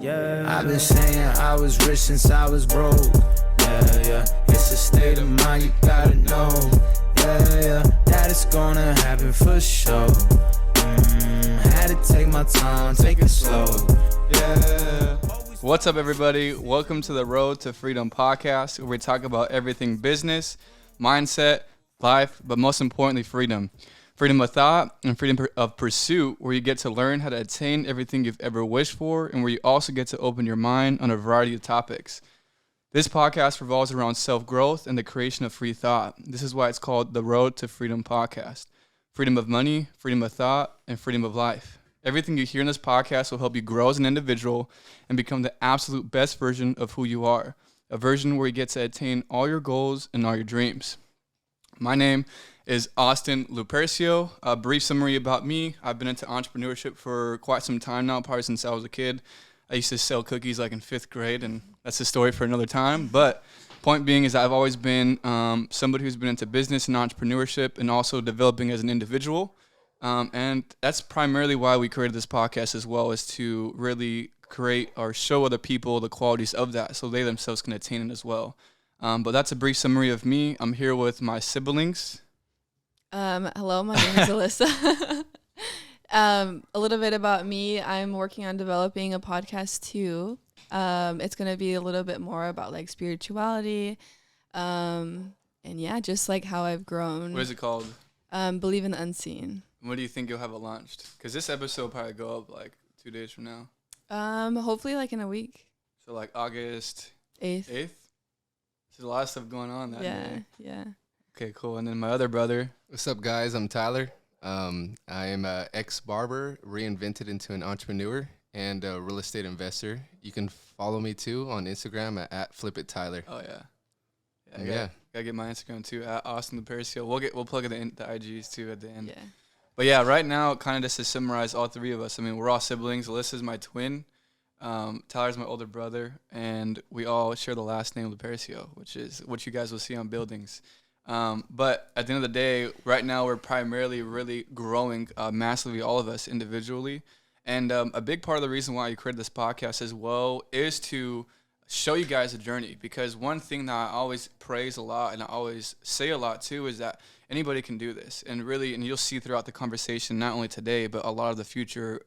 Yeah, I've been saying I was rich since I was broke. Yeah, it's a state of mind, you gotta know. Yeah, that it's gonna happen for sure. Had to take my time, take it slow. Yeah. What's up, everybody? Welcome to the Road to Freedom podcast, where we talk about everything business, mindset, life, but most importantly, freedom. Freedom of thought and freedom of pursuit, where you get to learn how to attain everything you've ever wished for, and where you also get to open your mind on a variety of topics. This podcast revolves around self-growth and the creation of free thought. This is why it's called the Road to Freedom podcast. Freedom of money, freedom of thought, and freedom of life. Everything you hear in this podcast will help you grow as an individual and become the absolute best version of who you are. A version where you get to attain all your goals and all your dreams. My name is Austin Lupercio. A brief summary about me. I've been into entrepreneurship for quite some time now, probably since I was a kid. I used to sell cookies like in 5th grade, and that's a story for another time. But point being is I've always been somebody who's been into business and entrepreneurship and also developing as an individual. And that's primarily why we created this podcast as well, is to really create or show other people the qualities of that so they themselves can attain it as well. But that's a brief summary of me. I'm here with my siblings. Hello, my name is Alyssa. A little bit about me. I'm working on developing a podcast too. It's going to be a little bit more about like spirituality. And yeah, just like how I've grown. What is it called? Believe in the Unseen. When do you think you'll have it launched? Because this episode will probably go up like 2 days from now. Hopefully like in a week. So like August 8th. There's a lot of stuff going on that day. Yeah. Okay, cool. And then my other brother. What's up, guys? I'm Tyler. I am an ex-barber, reinvented into an entrepreneur and a real estate investor. You can follow me too on Instagram at @FlipItTyler. Oh yeah. Gotta get my Instagram too at Austin Lupercio. We'll plug the IGs too at the end. Yeah. But yeah, right now, kind of just to summarize all three of us. I mean, we're all siblings. Alyssa's my twin. Tyler's my older brother, and we all share the last name Lupercio, which is what you guys will see on buildings. But at the end of the day, right now we're primarily really growing massively, all of us individually. And a big part of the reason why I created this podcast as well is to show you guys a journey. Because one thing that I always praise a lot and I always say a lot too is that anybody can do this. And really, and you'll see throughout the conversation, not only today, but a lot of the future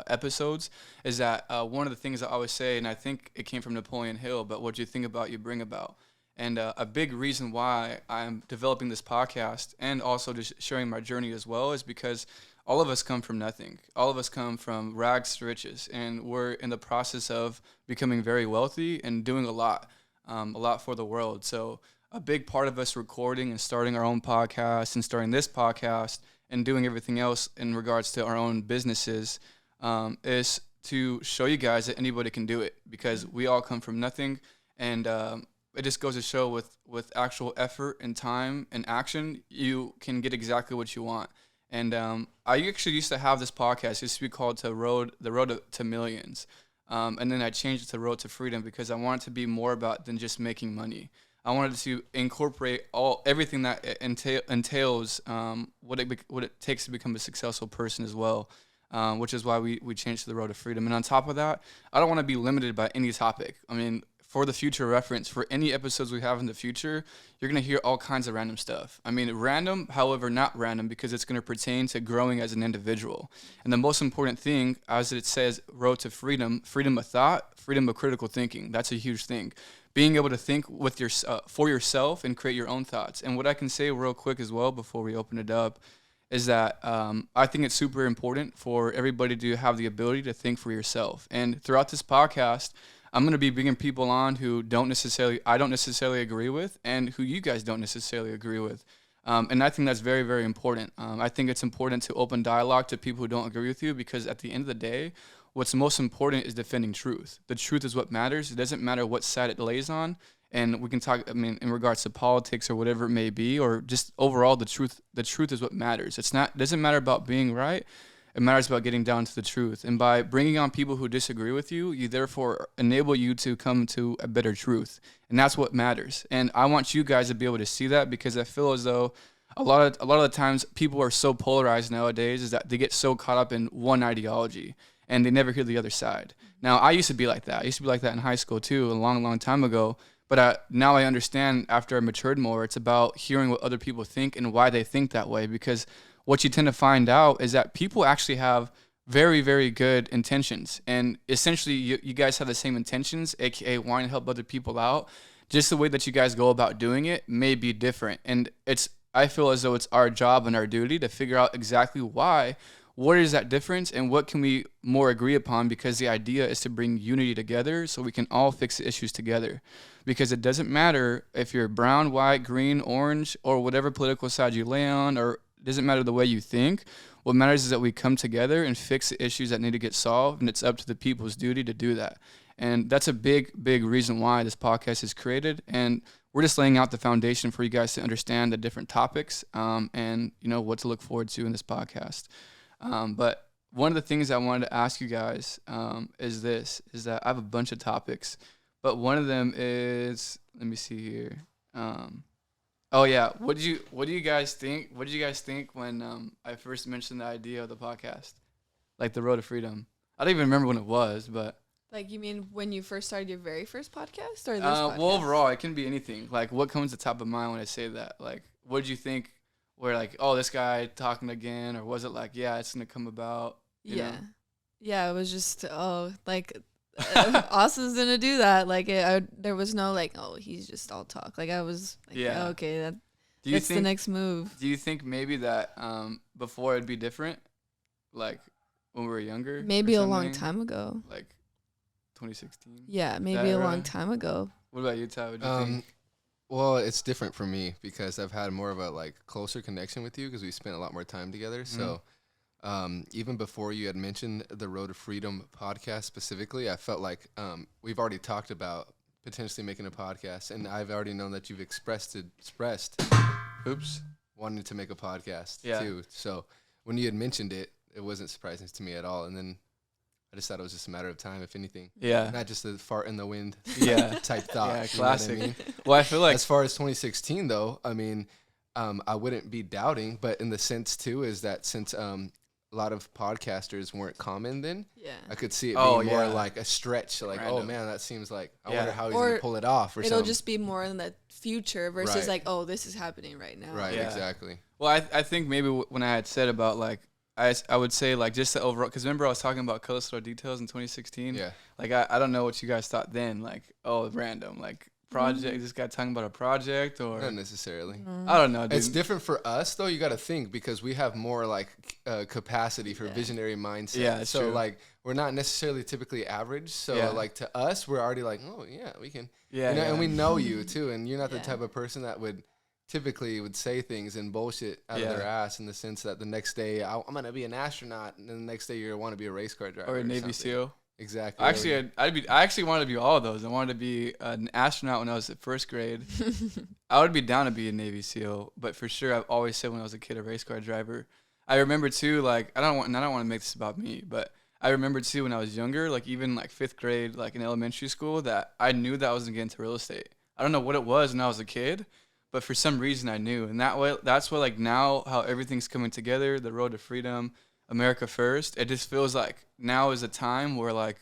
episodes, is that one of the things I always say, and I think it came from Napoleon Hill, but what you think about, you bring about. And a big reason why I'm developing this podcast and also just sharing my journey as well is because all of us come from nothing. All of us come from rags to riches, and we're in the process of becoming very wealthy and doing a lot for the world. So a big part of us recording and starting our own podcast and starting this podcast and doing everything else in regards to our own businesses is to show you guys that anybody can do it, because we all come from nothing. And it just goes to show with actual effort and time and action, you can get exactly what you want. And I actually used to have this podcast. It used to be called The Road to Millions. And then I changed it to Road to Freedom because I wanted to be more about than just making money. I wanted to incorporate everything that entails what it takes to become a successful person as well, which is why we changed to The Road to Freedom. And on top of that, I don't want to be limited by any topic. I mean, for the future reference, for any episodes we have in the future, you're going to hear all kinds of random stuff. I mean, random, however, not random, because it's going to pertain to growing as an individual. And the most important thing, as it says, Road to Freedom, freedom of thought, freedom of critical thinking. That's a huge thing. Being able to think with for yourself and create your own thoughts. And what I can say real quick as well before we open it up is that I think it's super important for everybody to have the ability to think for yourself. And throughout this podcast, I'm going to be bringing people on who I don't necessarily agree with, and who you guys don't necessarily agree with. And I think that's very, very important. I think it's important to open dialogue to people who don't agree with you, because at the end of the day, what's most important is defending truth. The truth is what matters. It doesn't matter what side it lays on. And we can talk, in regards to politics or whatever it may be, or just overall the truth is what matters. It doesn't matter about being right. It matters about getting down to the truth. And by bringing on people who disagree with you, you therefore enable you to come to a better truth. And that's what matters. And I want you guys to be able to see that, because I feel as though a lot of the times people are so polarized nowadays is that they get so caught up in one ideology. and they never hear the other side. Now, I used to be like that. I used to be like that in high school too, a long, long time ago. But now I understand after I matured more, it's about hearing what other people think and why they think that way. Because what you tend to find out is that people actually have very, very good intentions. And essentially, you guys have the same intentions, aka wanting to help other people out. Just the way that you guys go about doing it may be different. And I feel as though it's our job and our duty to figure out exactly why. What is that difference, and what can we more agree upon? Because the idea is to bring unity together so we can all fix the issues together. Because it doesn't matter if you're brown, white, green, orange, or whatever political side you lay on, or it doesn't matter the way you think. What matters is that we come together and fix the issues that need to get solved, and it's up to the people's duty to do that. And that's a big, big reason why this podcast is created. And we're just laying out the foundation for you guys to understand the different topics and, what to look forward to in this podcast. But one of the things I wanted to ask you guys is that I have a bunch of topics, but one of them is, let me see here. What do you guys think? What did you guys think when I first mentioned the idea of the podcast, like the Road to Freedom? I don't even remember when it was, but. Like, you mean when you first started your very first podcast, or this podcast? Well, overall, it can be anything. Like, what comes to the top of mind when I say that? Like, what did you think? Where like, oh, this guy talking again, or was it like, yeah, it's gonna come about? You know? Yeah, it was just Austin's gonna do that. Like, there was no like, oh, he's just all talk. Like, I was like, yeah, okay, that's the next move. Do you think maybe that before it'd be different, like when we were younger? Maybe a long time ago. Like 2016. Yeah, maybe a long time ago. What about you, Ty? What do you think? Well, it's different for me because I've had more of a closer connection with you because we spent a lot more time together. So even before you had mentioned the Road to Freedom podcast specifically, I felt like we've already talked about potentially making a podcast, and I've already known that you've expressed wanting to make a podcast too. So when you had mentioned it, it wasn't surprising to me at all. And then I just thought it was just a matter of time, if anything. Yeah. Not just a fart in the wind type thought. Yeah, classic. You know what I mean? Well, I feel like... As far as 2016, though, I mean, I wouldn't be doubting, but in the sense, too, is that since a lot of podcasters weren't common then, I could see it being more like a stretch. Like, random. Oh, man, that seems like... I wonder how he's going to pull it off or it'll something. Just be more in the future versus like, oh, this is happening right now. Right, exactly. Well, I think maybe when I had said about, like, I would say, like, just the overall, because remember I was talking about Cutless Details in 2016? Yeah. Like, I don't know what you guys thought then. Like, oh, random. Like, project, this guy talking about a project or? Not necessarily. I don't know, dude. It's different for us, though. You got to think because we have more, like, capacity for visionary mindset. Yeah, that's true. like, we're not necessarily typically average. So, like, to us, we're already like, oh, yeah, we can. Yeah, And we know you, too. And you're not the type of person that would say things and bullshit out of their ass in the sense that the next day I'm gonna be an astronaut and then the next day you want to be a race car driver or a Navy SEAL. Exactly. Actually, I actually wanted to be all of those. I wanted to be an astronaut when I was at first grade. I would be down to be a Navy SEAL, but for sure I've always said when I was a kid a race car driver. I remember too, like I don't want to make this about me, but I remember too when I was younger, like even like 5th grade, like in elementary school, that I knew that I was gonna get into real estate. I don't know what it was when I was a kid. But for some reason I knew, and that's why like now how everything's coming together, the Road to Freedom, America First. It just feels like now is a time where like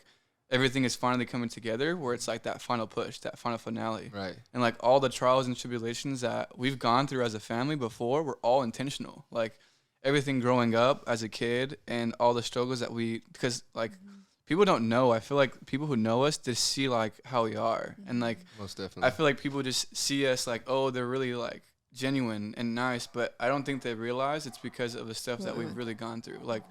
everything is finally coming together, where it's like that final push, that final finale. Right. And like all the trials and tribulations that we've gone through as a family before were all intentional. Like everything growing up as a kid and all the struggles that because like people don't know. I feel like people who know us just see like how we are, and like most definitely. I feel like people just see us like, oh, they're really like genuine and nice, but I don't think they realize it's because of the stuff that we've really gone through. Like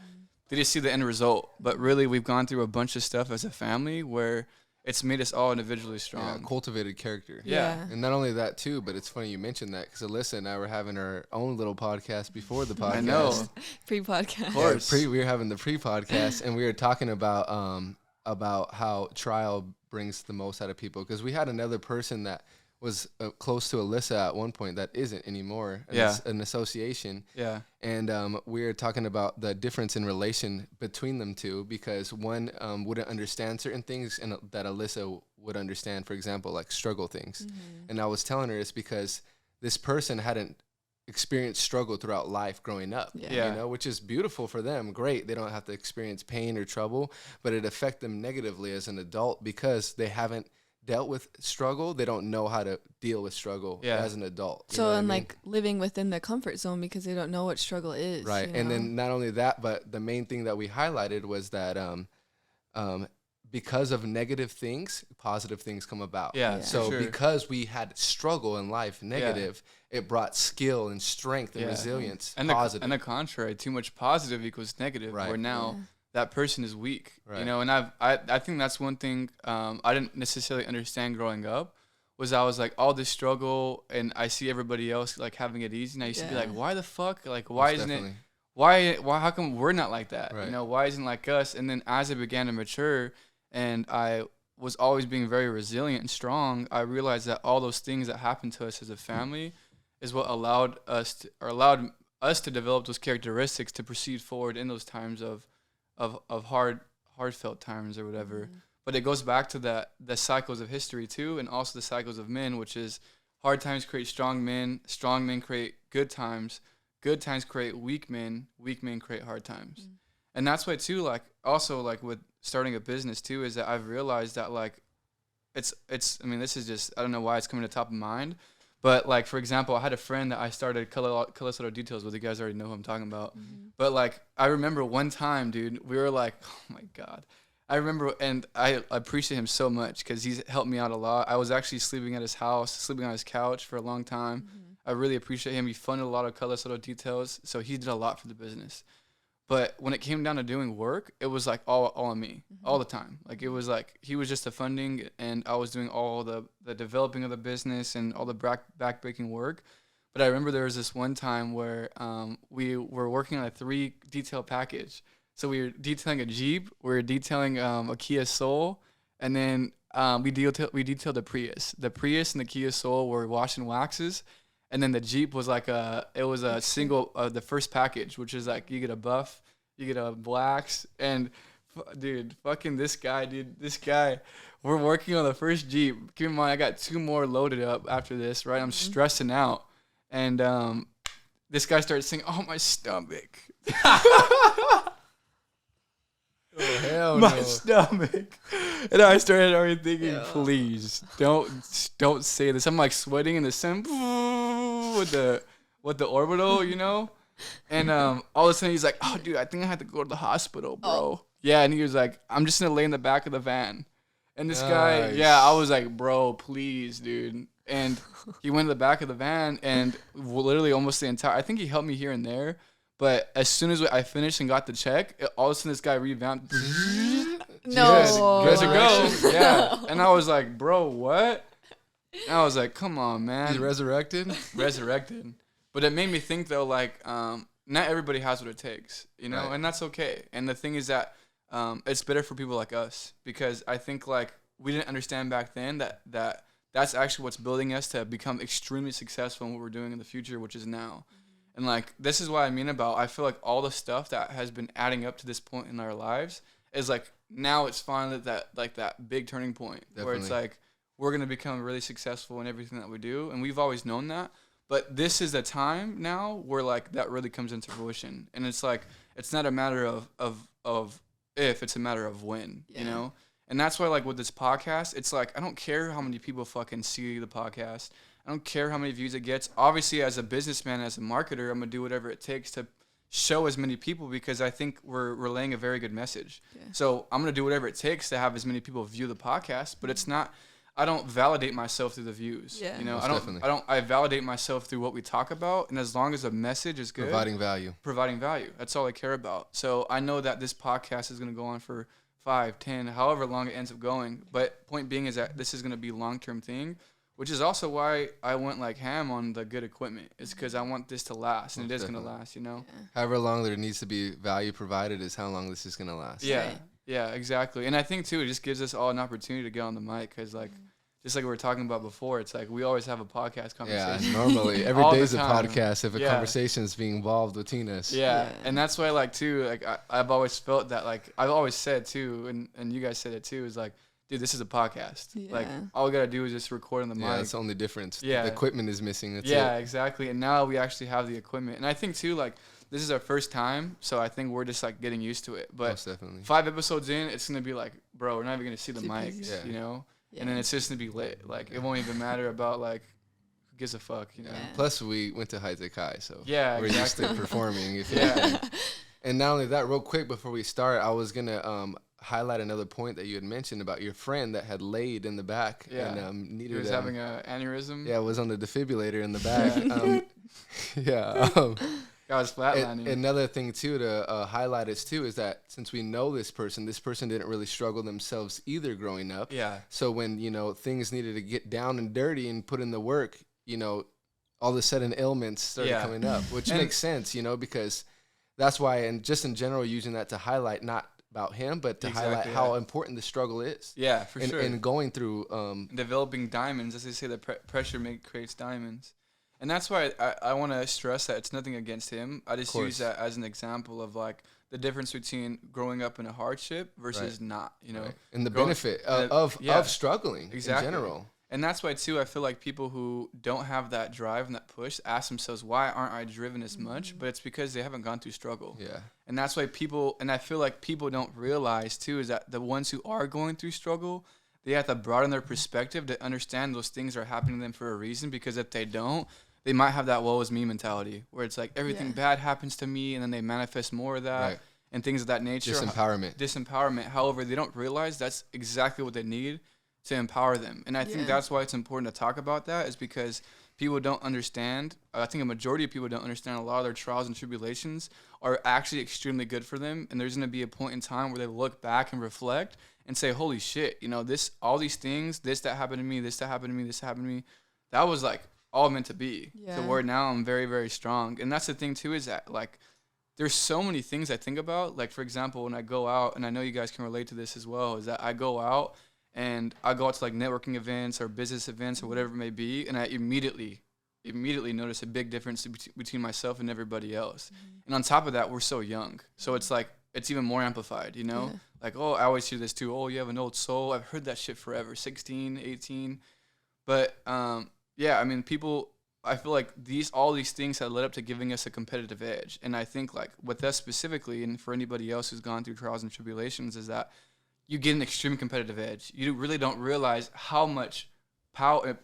they just see the end result, but really we've gone through a bunch of stuff as a family where it's made us all individually strong. Yeah, cultivated character. Yeah. And not only that, too, but it's funny you mentioned that because Alyssa and I were having our own little podcast before the podcast. I know. Pre-podcast. Of course. We were having the pre-podcast, and we were talking about how trial brings the most out of people because we had another person that was close to Alyssa at one point that isn't anymore. An association. Yeah. And we were talking about the difference in relation between them two because one wouldn't understand certain things and that Alyssa would understand, for example, like struggle things. Mm-hmm. And I was telling her it's because this person hadn't experience struggle throughout life growing up. Yeah. You know, which is beautiful for them. Great. They don't have to experience pain or trouble, but it affects them negatively as an adult because they haven't dealt with struggle. They don't know how to deal with struggle as an adult. So, and like living within the comfort zone because they don't know what struggle is. Right. You And know? then not only that, but the main thing that we highlighted was that because of negative things, positive things come about. Yeah. So sure. because we had struggle in life, negative, it brought skill and strength and resilience. And positive. and the contrary, too much positive equals negative. Right. Where now that person is weak. Right. You know, and I think that's one thing I didn't necessarily understand growing up. Was I was like all this struggle, and I see everybody else like having it easy, and I used to be like, why the fuck? Like, why isn't it? Why? How come we're not like that? Right. You know, why isn't it like us? And then as I began to mature, and I was always being very resilient and strong, I realized that all those things that happened to us as a family is what allowed us to develop those characteristics to proceed forward in those times of heartfelt times or whatever. But it goes back to the cycles of history too, and also the cycles of men, which is hard times create strong men create good times create weak men create hard times. And that's why too, like also like with starting a business too, is that I've realized that like it's I mean, this is just, I don't know why it's coming to top of mind, but like for example, I had a friend that I started Cutless Little Details with. You guys already know who I'm talking about. But like I remember one time, dude, we were like, oh my god, I remember, and I appreciate him so much because he's helped me out a lot. I was actually sleeping at his house, sleeping on his couch for a long time. I really appreciate him. He funded a lot of Cutless Little Details, so he did a lot for the business. But when it came down to doing work, it was like all on me all the time. Like it was like he was just the funding, and I was doing all the developing of the business and all the backbreaking work. But I remember there was this one time where we were working on a 3 detail package. So we were detailing a Jeep, we were detailing a Kia Soul, and then we detailed the Prius. The Prius and the Kia Soul were wash and waxes. And then the Jeep was like a single, the first package, which is like you get a buff, you get a blacks, and dude, fucking this guy, we're working on the first Jeep. Keep in mind, I got 2 more loaded up after this, right? I'm stressing out. And this guy started saying, oh, my stomach. Oh, hell My no. stomach. And I started already thinking, please don't say this. I'm like sweating in the sun with the orbital, you know? And all of a sudden he's like, oh dude, I think I have to go to the hospital, bro. Yeah, and he was like, I'm just gonna lay in the back of the van. And this guy, I was like, bro, please, dude. And he went to the back of the van, and literally almost the entire, I think he helped me here and there. But as soon as I finished and got the check, all of a sudden this guy revamped. No. Good to go. Yeah. And I was like, bro, what? And I was like, come on, man. He's resurrected? Resurrected. But it made me think, though, like, not everybody has what it takes, you know? Right. And that's okay. And the thing is that it's better for people like us, because I think, like, we didn't understand back then that that's actually what's building us to become extremely successful in what we're doing in the future, which is now. And, like, this is what I mean about, I feel like all the stuff that has been adding up to this point in our lives is, like, now it's finally that big turning point. Definitely. Where it's, like, we're going to become really successful in everything that we do. And we've always known that. But this is the time now where, like, that really comes into fruition. And it's, like, it's not a matter of if, it's a matter of when, you know? And that's why, like, with this podcast, it's, like, I don't care how many people fucking see the podcast. I don't care how many views it gets. Obviously, as a businessman, as a marketer, I'm going to do whatever it takes to show as many people, because I think we're relaying a very good message. Yeah. So I'm going to do whatever it takes to have as many people view the podcast, but it's not, I don't validate myself through the views. Yeah. You know, I validate myself through what we talk about. And as long as the message is good. Providing value. That's all I care about. So I know that this podcast is going to go on for 5, 10, however long it ends up going. But point being is that this is going to be a long-term thing. Which is also why I went like ham on the good equipment. It's because I want this to last, and it is going to last, you know? Yeah. However long there needs to be value provided is how long this is going to last. Yeah, right. Yeah, exactly. And I think, too, it just gives us all an opportunity to get on the mic, because, like, just like we were talking about before, it's like we always have a podcast conversation. Yeah, normally. Every day's a podcast if a conversation is being involved between us. Yeah, and that's why, like, too, like, I've always felt that, like, I've always said, too, and you guys said it, too, is like, dude, this is a podcast. Yeah. Like, all we got to do is just record on the mic. Yeah, that's the only difference. Yeah. The equipment is missing. That's Yeah, it. exactly. And now we actually have the equipment. And I think, too, like, this is our first time, so I think we're just, like, getting used to it. But Most definitely. 5 episodes in, it's going to be like, bro, we're not even going to see the Super mics, easy. Yeah. you know? Yeah. And then it's just going to be lit. Like, it won't even matter about, like, who gives a fuck, you know? Yeah. Plus, we went to High Tech High, so Yeah, we're exactly. used to performing. If Yeah. anything. And not only that, real quick before we start, I was gonna highlight another point that you had mentioned about your friend that had laid in the back Yeah. and He needed. was having an aneurysm. Yeah, was on the defibrillator in the back. Yeah. Got his flatlining. Another thing too to highlight is that since we know this person didn't really struggle themselves either growing up. Yeah. So when things needed to get down and dirty and put in the work, all of a sudden ailments started coming up, which makes sense, because that's why, and just in general, using that to highlight not about him, but to highlight how important the struggle is. Yeah, for sure. And going through developing diamonds, as they say, that pressure creates diamonds. And that's why I want to stress that it's nothing against him. I just use that as an example of, like, the difference between growing up in a hardship versus not, Right. And the benefit of struggling in general. And that's why, too, I feel like people who don't have that drive and that push ask themselves, why aren't I driven as much? But it's because they haven't gone through struggle. Yeah. And that's why I feel like people don't realize, too, is that the ones who are going through struggle, they have to broaden their perspective to understand those things are happening to them for a reason, because if they don't, they might have that woe is me mentality where it's like everything bad happens to me, and then they manifest more of that and things of that nature. Disempowerment. However, they don't realize that's exactly what they need to empower them. And I think that's why it's important to talk about that, is because people don't understand. I think a majority of people don't understand a lot of their trials and tribulations are actually extremely good for them. And there's going to be a point in time where they look back and reflect and say, holy shit, all these things, that happened to me, this that happened to me, this happened to me, that was like all meant to be. Yeah. To where now I'm very, very strong. And that's the thing too, is that, like, there's so many things I think about. Like, for example, when I go out, and I know you guys can relate to this as well, is that I go out and I go out to, like, networking events or business events or whatever it may be, and I immediately notice a big difference between myself and everybody else. And on top of that, we're so young. So it's like, it's even more amplified, Yeah. Like, oh, I always hear this too. Oh, you have an old soul. I've heard that shit forever, 16, 18. But, yeah, I mean, I feel like all these things have led up to giving us a competitive edge. And I think, like, with us specifically, and for anybody else who's gone through trials and tribulations, is that you get an extreme competitive edge. You really don't realize how much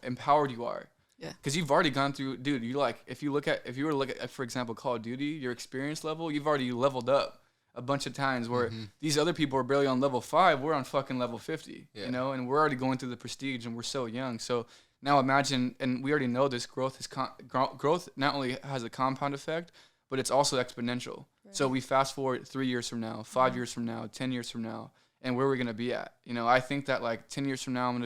empowered you are. Yeah. Because you've already gone through, dude, if you were to look at, for example, Call of Duty, your experience level, you've already leveled up a bunch of times, where these other people are barely on level 5, we're on fucking level 50, and we're already going through the prestige, and we're so young. So now imagine, and we already know this growth not only has a compound effect, but it's also exponential. Right. So we fast forward 3 years from now, 5 years from now, 10 years from now, and where are we going to be at? I think that, like, 10 years from now, I'm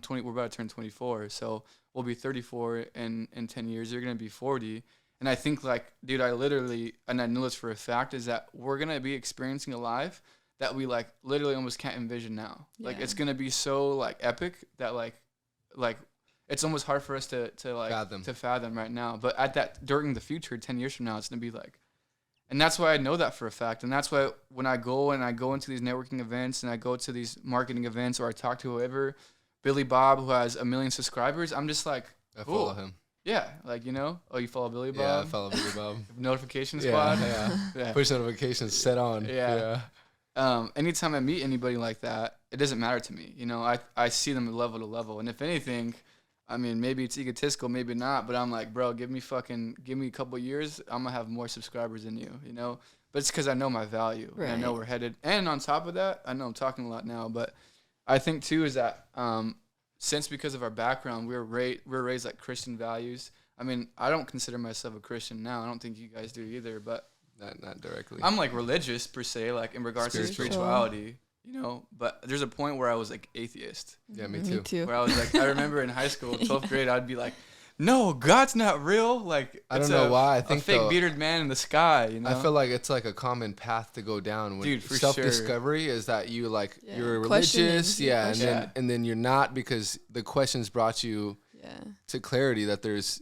20, we're about to turn 24, so we'll be 34 in 10 years. You're going to be 40. And I think, like, dude, I know this for a fact, is that we're going to be experiencing a life that we, like, literally almost can't envision now. Yeah. Like, it's going to be so, like, epic that, like it's almost hard for us to fathom right now. But during the future, 10 years from now, it's going to be like, and that's why I know that for a fact. And that's why when I go into these networking events, and I go to these marketing events, or I talk to whoever, Billy Bob, who has 1 million subscribers, I'm just like, I follow him. Yeah, like, oh, you follow Billy Bob? Yeah, I follow Billy Bob. Notification squad? Yeah. Push notifications set on. Yeah. Anytime I meet anybody like that, it doesn't matter to me. I see them level to level. And if anything, I mean, maybe it's egotistical, maybe not, but I'm like, bro, give me a couple years, I'm going to have more subscribers than you, But it's because I know my value. Right. And I know we're headed. And on top of that, I know I'm talking a lot now, but I think, too, is that since because of our background, we're raised like Christian values. I mean, I don't consider myself a Christian now. I don't think you guys do either, but not directly. I'm, like, religious per se, like, in regards to spirituality, but there's a point where I was, like, atheist. Yeah, me too. Where I was like, I remember in high school, 12th grade, I'd be like, no, God's not real. Like, I don't know why. I think a fake bearded man in the sky. I feel like it's like a common path to go down. When dude, for self-discovery is that you you're religious, and then you're not, because the questions brought you to clarity that there's,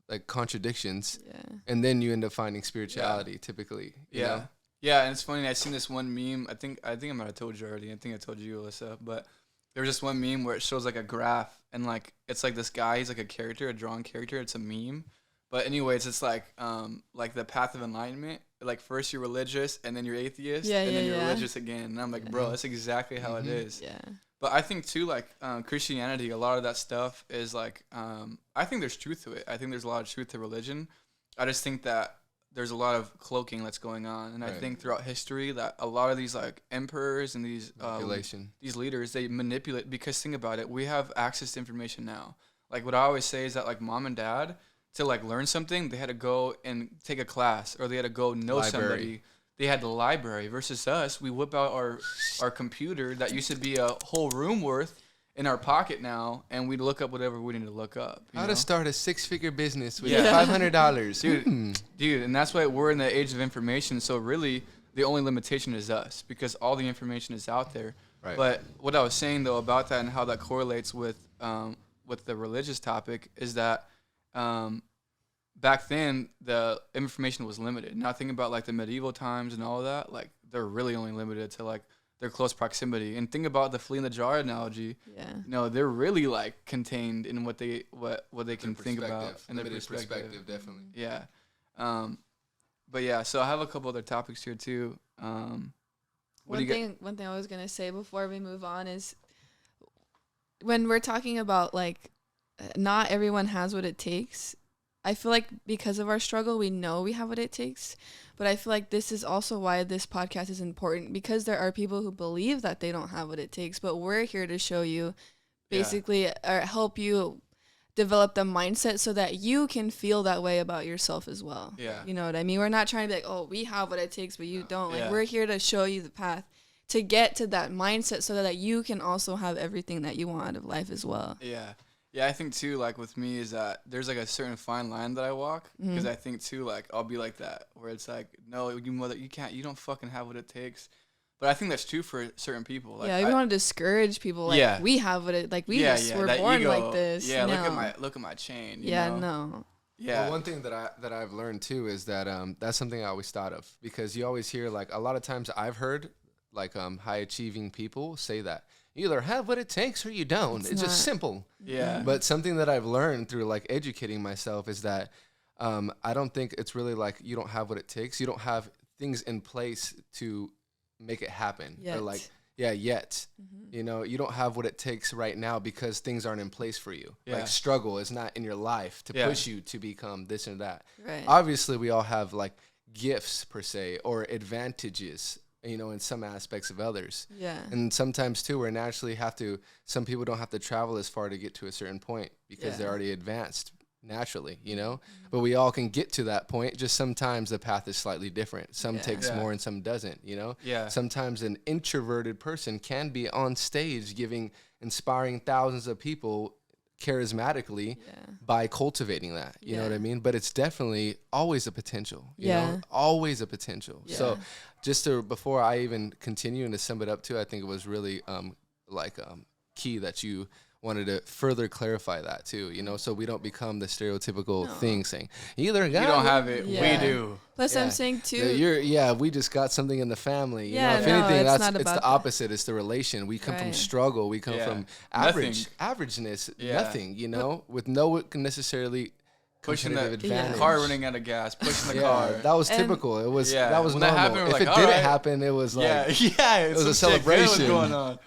like, contradictions, and then you end up finding spirituality typically. You know? Yeah, and it's funny. I seen this one meme. I think I might have told you already. I think I told you, Alyssa. But there was just one meme where it shows like a graph, and like it's like this guy. He's like a character, a drawn character. It's a meme. But anyways, it's like the path of enlightenment. Like first you're religious, and then you're atheist, and then you're religious again. And I'm like, bro, that's exactly how it is. Yeah. But I think too, like Christianity, a lot of that stuff is like, I think there's truth to it. I think there's a lot of truth to religion. I just think that there's a lot of cloaking that's going on, and I think throughout history that a lot of these like emperors and these these leaders, they manipulate, because think about it, we have access to information now. Like what I always say is that like mom and dad, to like learn something, they had to go and take a class, or they had to go know somebody. They had the library. Versus us, we whip out our computer that used to be a whole room worth in our pocket now, and we look up whatever we need to look up. How to start a 6-figure business with $500. Dude, and that's why we're in the age of information. So really, the only limitation is us, because all the information is out there. Right. But what I was saying though about that and how that correlates with the religious topic is that back then the information was limited. Now think about like the medieval times and all of that. Like they're really only limited to like their close proximity. And think about the flea in the jar analogy. Yeah. No, they're really like contained in what they can think about and their perspective. Definitely. Yeah. But yeah, so I have a couple other topics here too. One thing I was gonna say before we move on is when we're talking about like not everyone has what it takes. I feel like because of our struggle, we know we have what it takes. But I feel like this is also why this podcast is important, because there are people who believe that they don't have what it takes. But we're here to show you, basically, or help you develop the mindset so that you can feel that way about yourself as well. Yeah. You know what I mean? We're not trying to be like, oh, we have what it takes, but you don't. Like, we're here to show you the path to get to that mindset so that you can also have everything that you want out of life as well. Yeah. Yeah, I think too, like with me, is that there's like a certain fine line that I walk, because I think too, like I'll be like that, where it's like, no, you don't fucking have what it takes. But I think that's true for certain people. Like, you don't want to discourage people. Like we have what it, like we were born ego, like this. Yeah, look at my chain. Yeah. Well, one thing that I've learned too is that that's something I always thought of, because you always hear, like a lot of times I've heard like high achieving people say that. You either have what it takes or you don't. It's just simple. Yeah. But something that I've learned through like educating myself is that I don't think it's really like you don't have what it takes. You don't have things in place to make it happen. Yet. Or like, yet. You know, you don't have what it takes right now because things aren't in place for you. Yeah. Like struggle is not in your life to push you to become this and that. Right. Obviously, we all have like gifts per se or advantages, you know, in some aspects of others. Yeah. And sometimes too, some people don't have to travel as far to get to a certain point because they're already advanced naturally, you know, but we all can get to that point. Just sometimes the path is slightly different. Some takes more and some doesn't, you know? Yeah. Sometimes an introverted person can be on stage inspiring thousands of people charismatically by cultivating that, you know what I mean? But it's definitely always a potential, you know, always a potential. Yeah. So before I even continue and to sum it up too, I think it was really key that you wanted to further clarify that too, you know, so we don't become the stereotypical thing saying either you don't have it, we do. Plus I'm saying too, we just got something in the family, you know, if no, anything, it's it's the opposite. It's the relation. We come from struggle, we come from averageness, nothing, you know, with no necessarily pushing the advantage. Car running out of gas, pushing the car. That was typical. It was that was when normal. That happened, if it didn't happen, it was like it was a celebration. Going on.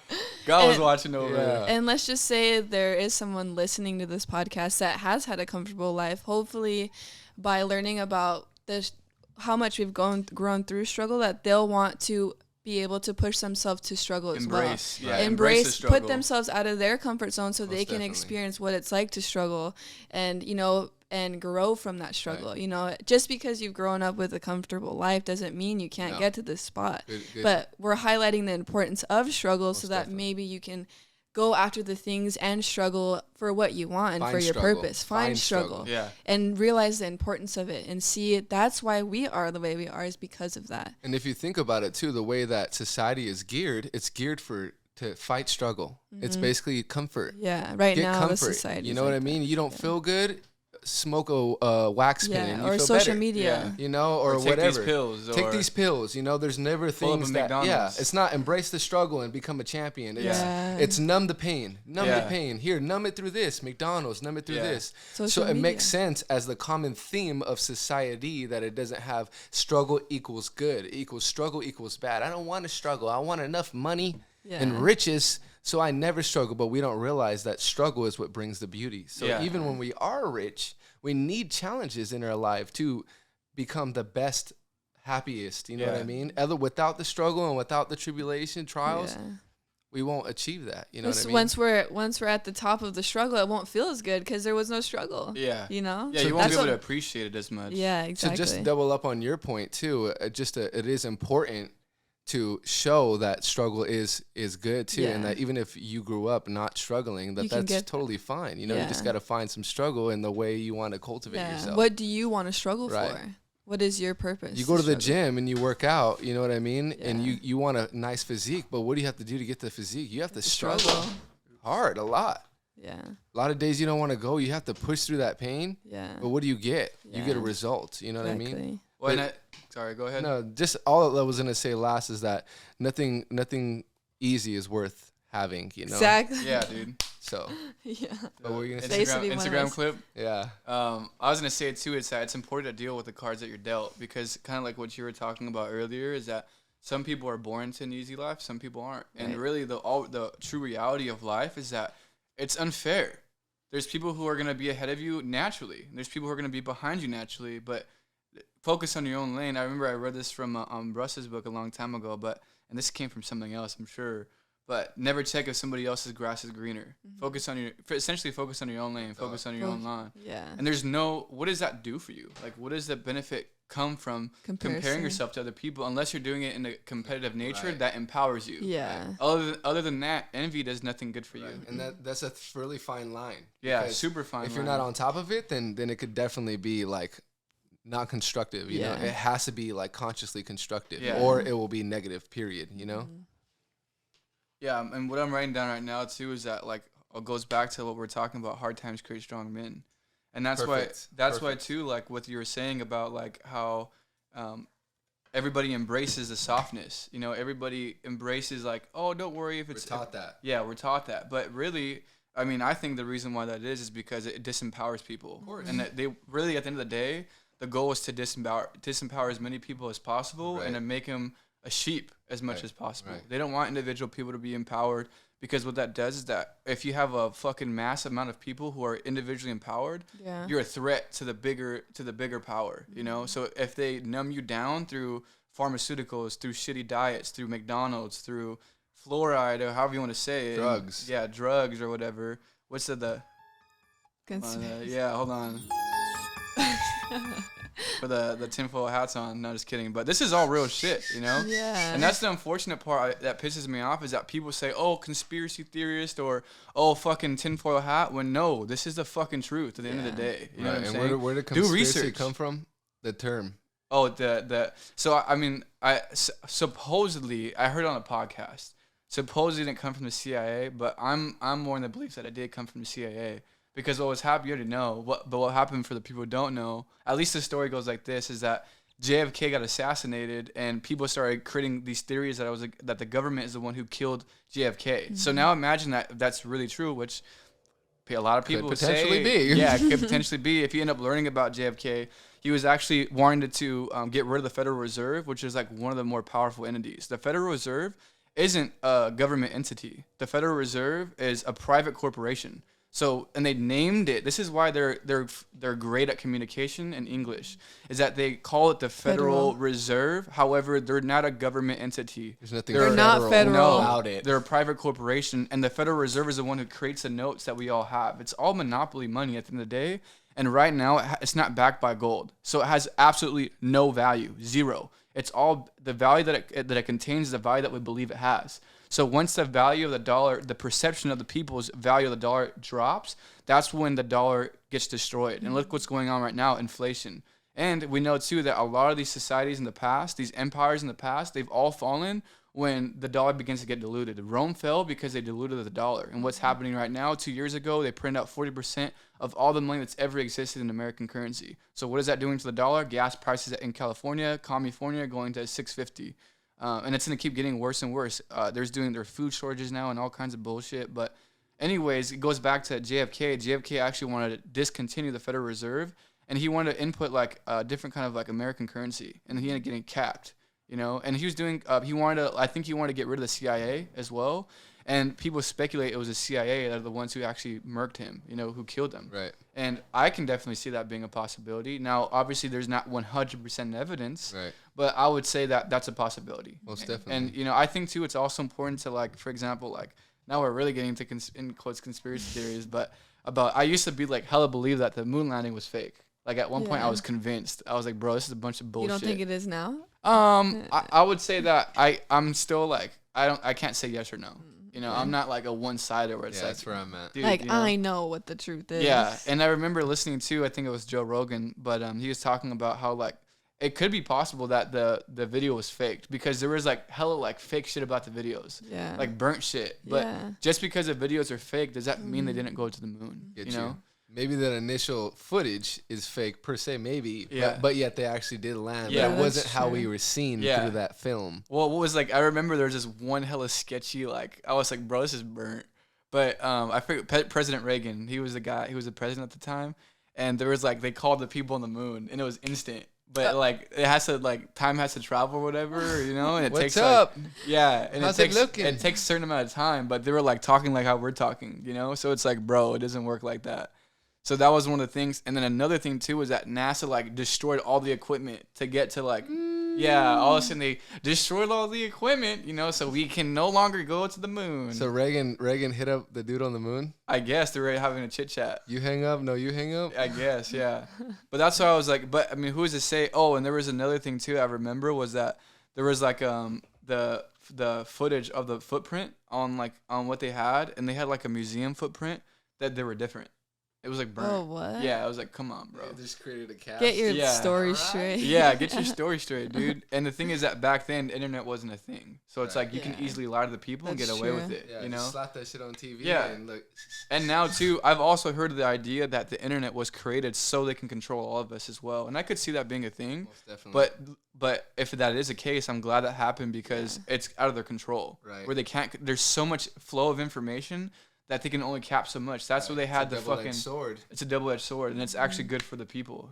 God was watching over it. And let's just say there is someone listening to this podcast that has had a comfortable life. Hopefully, by learning about this, how much we've grown through struggle, that they'll want to be able to push themselves to struggle as well. Embrace the put themselves out of their comfort zone so they can experience what it's like to struggle, and you know, and grow from that struggle. Right. You know, just because you've grown up with a comfortable life doesn't mean you can't get to this spot. Good. But we're highlighting the importance of struggle so that maybe you can go after the things and struggle for what you want and for your purpose. Find struggle. Yeah. And realize the importance of it and see that's why we are the way we are, is because of that. And if you think about it too, the way that society is geared, it's geared to fight struggle. It's basically comfort. Yeah. Right Get now comfort. the society. You know what I mean? You don't feel good, smoke a wax pen and you or feel social better. media. You know, or take whatever. these pills. Take these pills. You know, there's never Pull up things a that. McDonald's. Yeah, it's not embrace the struggle and become a champion. It's numb the pain. Numb the pain. Here, numb it through this. McDonald's, numb it through this. Social so it media. makes sense as the common theme of society that it doesn't have struggle equals good equals struggle equals bad. I don't want to struggle. I want enough money and riches so I never struggle. But we don't realize that struggle is what brings the beauty. So even when we are rich, we need challenges in our life to become the best, happiest. You know what I mean? Without the struggle and without the tribulation, trials, we won't achieve that. You know what I mean? Once we're at the top of the struggle, it won't feel as good because there was no struggle. Yeah. You know? Yeah, So you won't be that's able to appreciate it as much. Yeah, exactly. So just double up on your point too. It is important to show that struggle is good too, and that even if you grew up not struggling, that's totally fine. You know, you just got to find some struggle in the way you want to cultivate yourself. What do you want to struggle for? What is your purpose? You go to the gym and you work out, you know what I mean? And you want a nice physique, but what do you have to do to get the physique? You have to struggle hard a lot. Yeah. A lot of days you don't want to go. You have to push through that pain. Yeah. But what do you get? You get a result. You know what I mean? Well, sorry, go ahead. No, just all I was gonna say last is that nothing easy is worth having. You know. Exactly. Yeah, dude. So. Yeah. But what were you gonna say? Instagram clip. Yeah. I was gonna say too. It's that it's important to deal with the cards that you're dealt, because kind of like what you were talking about earlier is that some people are born to an easy life, some people aren't, and really the true reality of life is that it's unfair. There's people who are gonna be ahead of you naturally. And there's people who are gonna be behind you naturally, but focus on your own lane. I remember I read this from Russ's book a long time ago, and this came from something else, I'm sure. But never check if somebody else's grass is greener. Mm-hmm. Essentially focus on your own lane, focus on your own line. Yeah. And what does that do for you? Like, what does the benefit come from comparing yourself to other people, unless you're doing it in a competitive nature that empowers you? Yeah. Other than that, envy does nothing good for you. And that's a really fine line. Yeah, super fine line. If you're not on top of it, then it could definitely be like not constructive, you know. It has to be like consciously constructive, or it will be negative, period, you know. Yeah, and what I'm writing down right now too is that, like, it goes back to what we're talking about: hard times create strong men, and that's why too, like what you were saying about like how everybody embraces the softness. You know, everybody embraces like, oh, don't worry if it's. We're taught that. Yeah, we're taught that, but really, I mean, I think the reason why that is because it disempowers people, and that they really, at the end of the day, the goal is to disempower as many people as possible and to make them a sheep as much as possible. They don't want individual people to be empowered, because what that does is that if you have a fucking massive amount of people who are individually empowered, you're a threat to the bigger power, you know? So if they numb you down through pharmaceuticals, through shitty diets, through McDonald's, through fluoride, or however you want to say it. Drugs. Yeah, drugs or whatever. What's the yeah, hold on. For the tinfoil hats on. No, just kidding. But this is all real shit, you know? Yeah. And that's the unfortunate part that pisses me off, is that people say, oh, conspiracy theorist, or, oh, fucking tinfoil hat, when no, this is the fucking truth at the end of the day. You know what I'm saying? Where did conspiracy come from? The term. Oh, so, I mean, supposedly, I heard on a podcast, supposedly it didn't come from the CIA, but I'm more in the belief that it did come from the CIA. Because what was happening, you already know. But what happened, for the people who don't know, at least the story goes like this, is that JFK got assassinated, and people started creating these theories that the government is the one who killed JFK. Mm-hmm. So now imagine that that's really true, which a lot of people could potentially be. Yeah, it could potentially be. If you end up learning about JFK, he was actually wanting to get rid of the Federal Reserve, which is like one of the more powerful entities. The Federal Reserve isn't a government entity. The Federal Reserve is a private corporation. So, and they named it. This is why they're great at communication in English, is that they call it the Federal Reserve. However, they're not a government entity. There's nothing. They're not federal about it. They're a private corporation, and the Federal Reserve is the one who creates the notes that we all have. It's all monopoly money at the end of the day. And right now, it's not backed by gold, so it has absolutely no value, zero. It's all the value that it contains, the value that we believe it has. So once the value of the dollar, the perception of the people's value of the dollar drops, that's when the dollar gets destroyed. And look what's going on right now, inflation. And we know too that a lot of these societies in the past, these empires in the past, they've all fallen when the dollar begins to get diluted. Rome fell because they diluted the dollar. And what's happening right now, 2 years ago, they printed out 40% of all the money that's ever existed in American currency. So what is that doing to the dollar? Gas prices in California, California going to $6.50. And it's going to keep getting worse and worse. Their food shortages now and all kinds of bullshit. But anyways, it goes back to JFK. JFK actually wanted to discontinue the Federal Reserve, and he wanted to input like a different kind of like American currency, and he ended up getting capped. And he was doing, he wanted to get rid of the CIA as well. And people speculate it was the CIA that are the ones who actually murked him, who killed him. Right. And I can definitely see that being a possibility. Now, obviously, there's not 100% evidence, right, but I would say that that's a possibility. Most definitely. And, I think, too, it's also important to, like, for example, like, now we're really getting into, in quotes, conspiracy theories, but I used to be, like, hella believe that the moon landing was fake. Like, at one point, I was convinced. I was like, bro, this is a bunch of bullshit. You don't think it is now? I would say that I'm still, like, I can't say yes or no. I'm not like a one-sider where it's like, that's where I'm at. Dude, like, I know what the truth is. Yeah, and I remember listening to, I think it was Joe Rogan, but he was talking about how, like, it could be possible that the video was faked because there was, like, hella, like, fake shit about the videos. Yeah. Like, burnt shit. But just because the videos are fake, does that mean they didn't go to the moon? Get you. Maybe that initial footage is fake per se, maybe, yeah. but yet they actually did land. Yeah, but it wasn't how we were seen through that film. Well, what was like, I remember there was this one hella sketchy, like, I was like, bro, this is burnt. But I forget, President Reagan, he was the president at the time, and there was like, they called the people on the moon, and it was instant. But like, it has to, like, time has to travel or whatever, and it What's takes up? Like, yeah, and How's it looking? It takes a certain amount of time, but they were like talking like how we're talking, so it's like, bro, it doesn't work like that. So that was one of the things. And then another thing, too, was that NASA, like, destroyed all the equipment to get to, like, all of a sudden they destroyed all the equipment, so we can no longer go to the moon. So Reagan hit up the dude on the moon? I guess they were having a chit-chat. You hang up? No, you hang up? I guess, yeah. But that's why I was like, but, I mean, who is to say? Oh, and there was another thing, too, I remember was that there was, like, the footage of the footprint on what they had, and they had, like, a museum footprint that they were different. It was like burnt. Oh, what? Yeah, I was like, come on, bro. They just created a cast. Get your story straight. Yeah, get your story straight, dude. And the thing is that back then, the internet wasn't a thing. So it's like you can easily lie to the people and get away with it, Just slap that shit on TV and look. And now, too, I've also heard of the idea that the internet was created so they can control all of us as well. And I could see that being a thing. Most definitely. But if that is a case, I'm glad that happened because it's out of their control. Right. Where they can't, there's so much flow of information that they can only cap so much. That's where they had the fucking sword. It's a double-edged sword, and it's actually good for the people,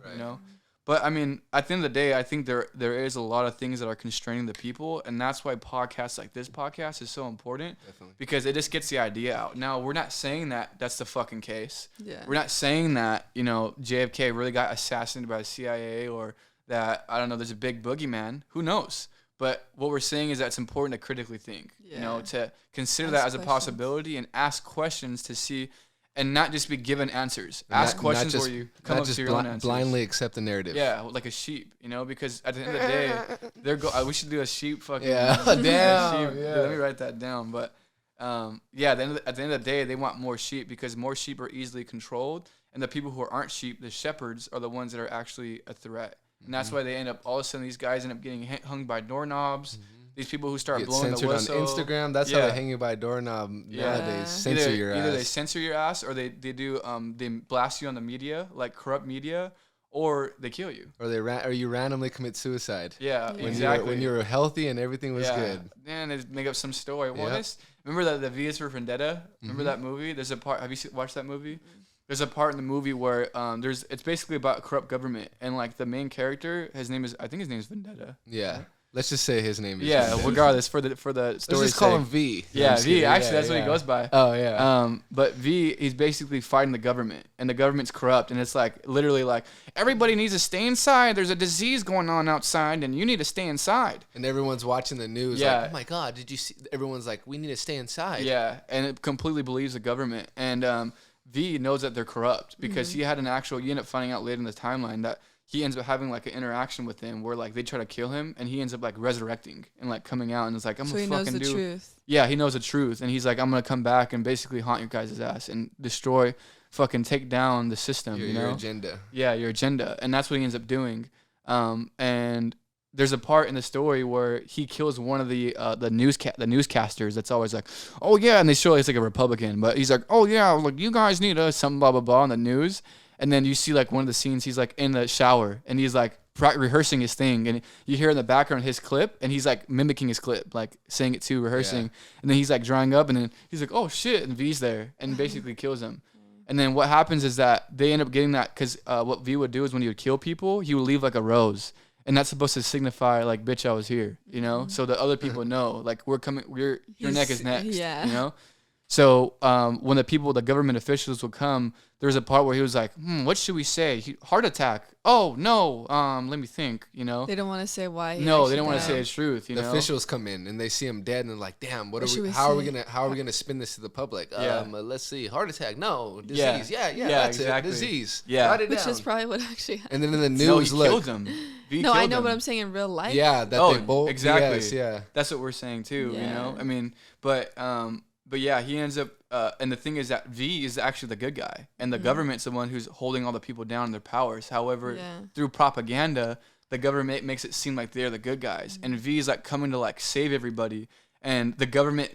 But I mean, at the end of the day, I think there is a lot of things that are constraining the people, and that's why podcasts like this podcast is so important. Definitely. Because it just gets the idea out. Now, we're not saying that that's the fucking case. Yeah. We're not saying that JFK really got assassinated by the CIA or that there's a big boogeyman. Who knows? But what we're saying is that it's important to critically think, to consider that as a possibility and ask questions to see, and not just be given answers. Ask questions where you come up to your own answers. Blindly accept the narrative. Yeah, like a sheep, because at the end of the day, we should do a sheep fucking. Yeah, damn. Sheep. Yeah. Let me write that down. But at the end of the day, they want more sheep because more sheep are easily controlled, and the people who aren't sheep, the shepherds, are the ones that are actually a threat. And that's why they end up, all of a sudden, these guys end up getting hung by doorknobs. These people who start blowing the whistle. On Instagram. That's how they hang you by a doorknob nowadays. Censor your ass. Either they censor your ass, or they blast you on the media, like corrupt media, or they kill you. Or you randomly commit suicide. Yeah, exactly. When you were healthy and everything was good. And they make up some story. Well, remember the V is for Vendetta? Remember that movie? There's a part. Have you watched that movie? There's a part in the movie where it's basically about corrupt government, and like the main character, I think his name is Vendetta. Yeah. Let's just say his name is Vendetta. Regardless for the story's Let's just call him V. Yeah, V. Actually, that's what he goes by. Oh yeah. But V, he's basically fighting the government, and the government's corrupt, and it's like literally like everybody needs to stay inside. There's a disease going on outside, and you need to stay inside. And everyone's watching the news. Yeah. Like, oh my God, did you see? Everyone's like, we need to stay inside. Yeah, and it completely believes the government, and V knows that they're corrupt because he had you end up finding out later in the timeline that he ends up having like an interaction with them where like they try to kill him, and he ends up like resurrecting and like coming out, and it's like, I'm gonna fucking do. So he knows the truth. Yeah, he knows the truth, and he's like, I'm gonna come back and basically haunt your guys' ass and destroy, fucking take down the system. Your agenda. Yeah, your agenda, and that's what he ends up doing. And there's a part in the story where he kills one of the newscasters that's always like, oh yeah, and they show it's like a Republican, but he's like, oh yeah, like you guys need us something blah blah blah on the news, and then you see like one of the scenes he's like in the shower and he's like rehearsing his thing, and you hear in the background his clip, and he's like mimicking his clip, like saying it too, rehearsing, and then he's like drying up, and then he's like, oh shit, and V's there and basically kills him. And then what happens is that they end up getting that because what V would do is when he would kill people, he would leave like a rose. And that's supposed to signify like, bitch, I was here, you know? So the other people know, like, we're coming, your neck is next, you know? So when the government officials would come, there was a part where he was like, what should we say? Heart attack. Oh, no, let me think, you know? They don't want to say why. No, they don't want to say the truth, you know? The officials come in and they see him dead and they're like, damn, how are we gonna spin this to the public? Let's see, heart attack, no, disease, yeah, that's exactly. It, disease. Yeah. Write it down. Which is probably what actually happened. And then in the news, he killed him. No, I know, but I'm saying in real life. Yeah, they both. Exactly. Yes, yeah. That's what we're saying too, you know? I mean, but yeah, he ends up, and the thing is that V is actually the good guy, and the government's the one who's holding all the people down in their powers. However, through propaganda, the government makes it seem like they're the good guys, and V is like coming to like save everybody, and the government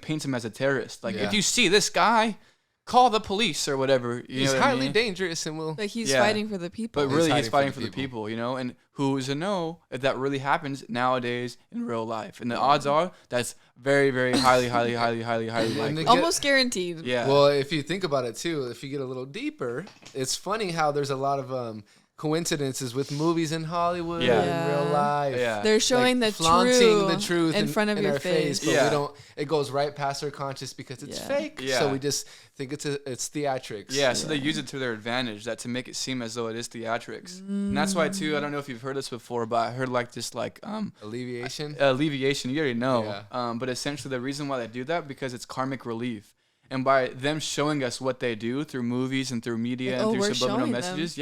paints him as a terrorist. Like, if you see this guy, call the police or whatever. He's highly dangerous and will. But he's fighting for the people. But really, he's fighting for the people, you know? And who's to know if that really happens nowadays in real life? And the odds are that's very, very highly likely. Almost guaranteed. Yeah. Well, if you think about it, too, if you get a little deeper, it's funny how there's a lot of coincidences with movies in Hollywood and real life. Yeah. They're showing like the truth in front of your face. But we don't. It goes right past our conscious because it's fake. Yeah. So we just think it's theatrics. Yeah. So they use it to their advantage, that to make it seem as though it is theatrics. And that's why too. I don't know if you've heard this before, but I heard like this alleviation. Alleviation. You already know. Yeah. But essentially the reason why they do that because it's karmic relief. And by them showing us what they do through movies and through media and through subliminal messages,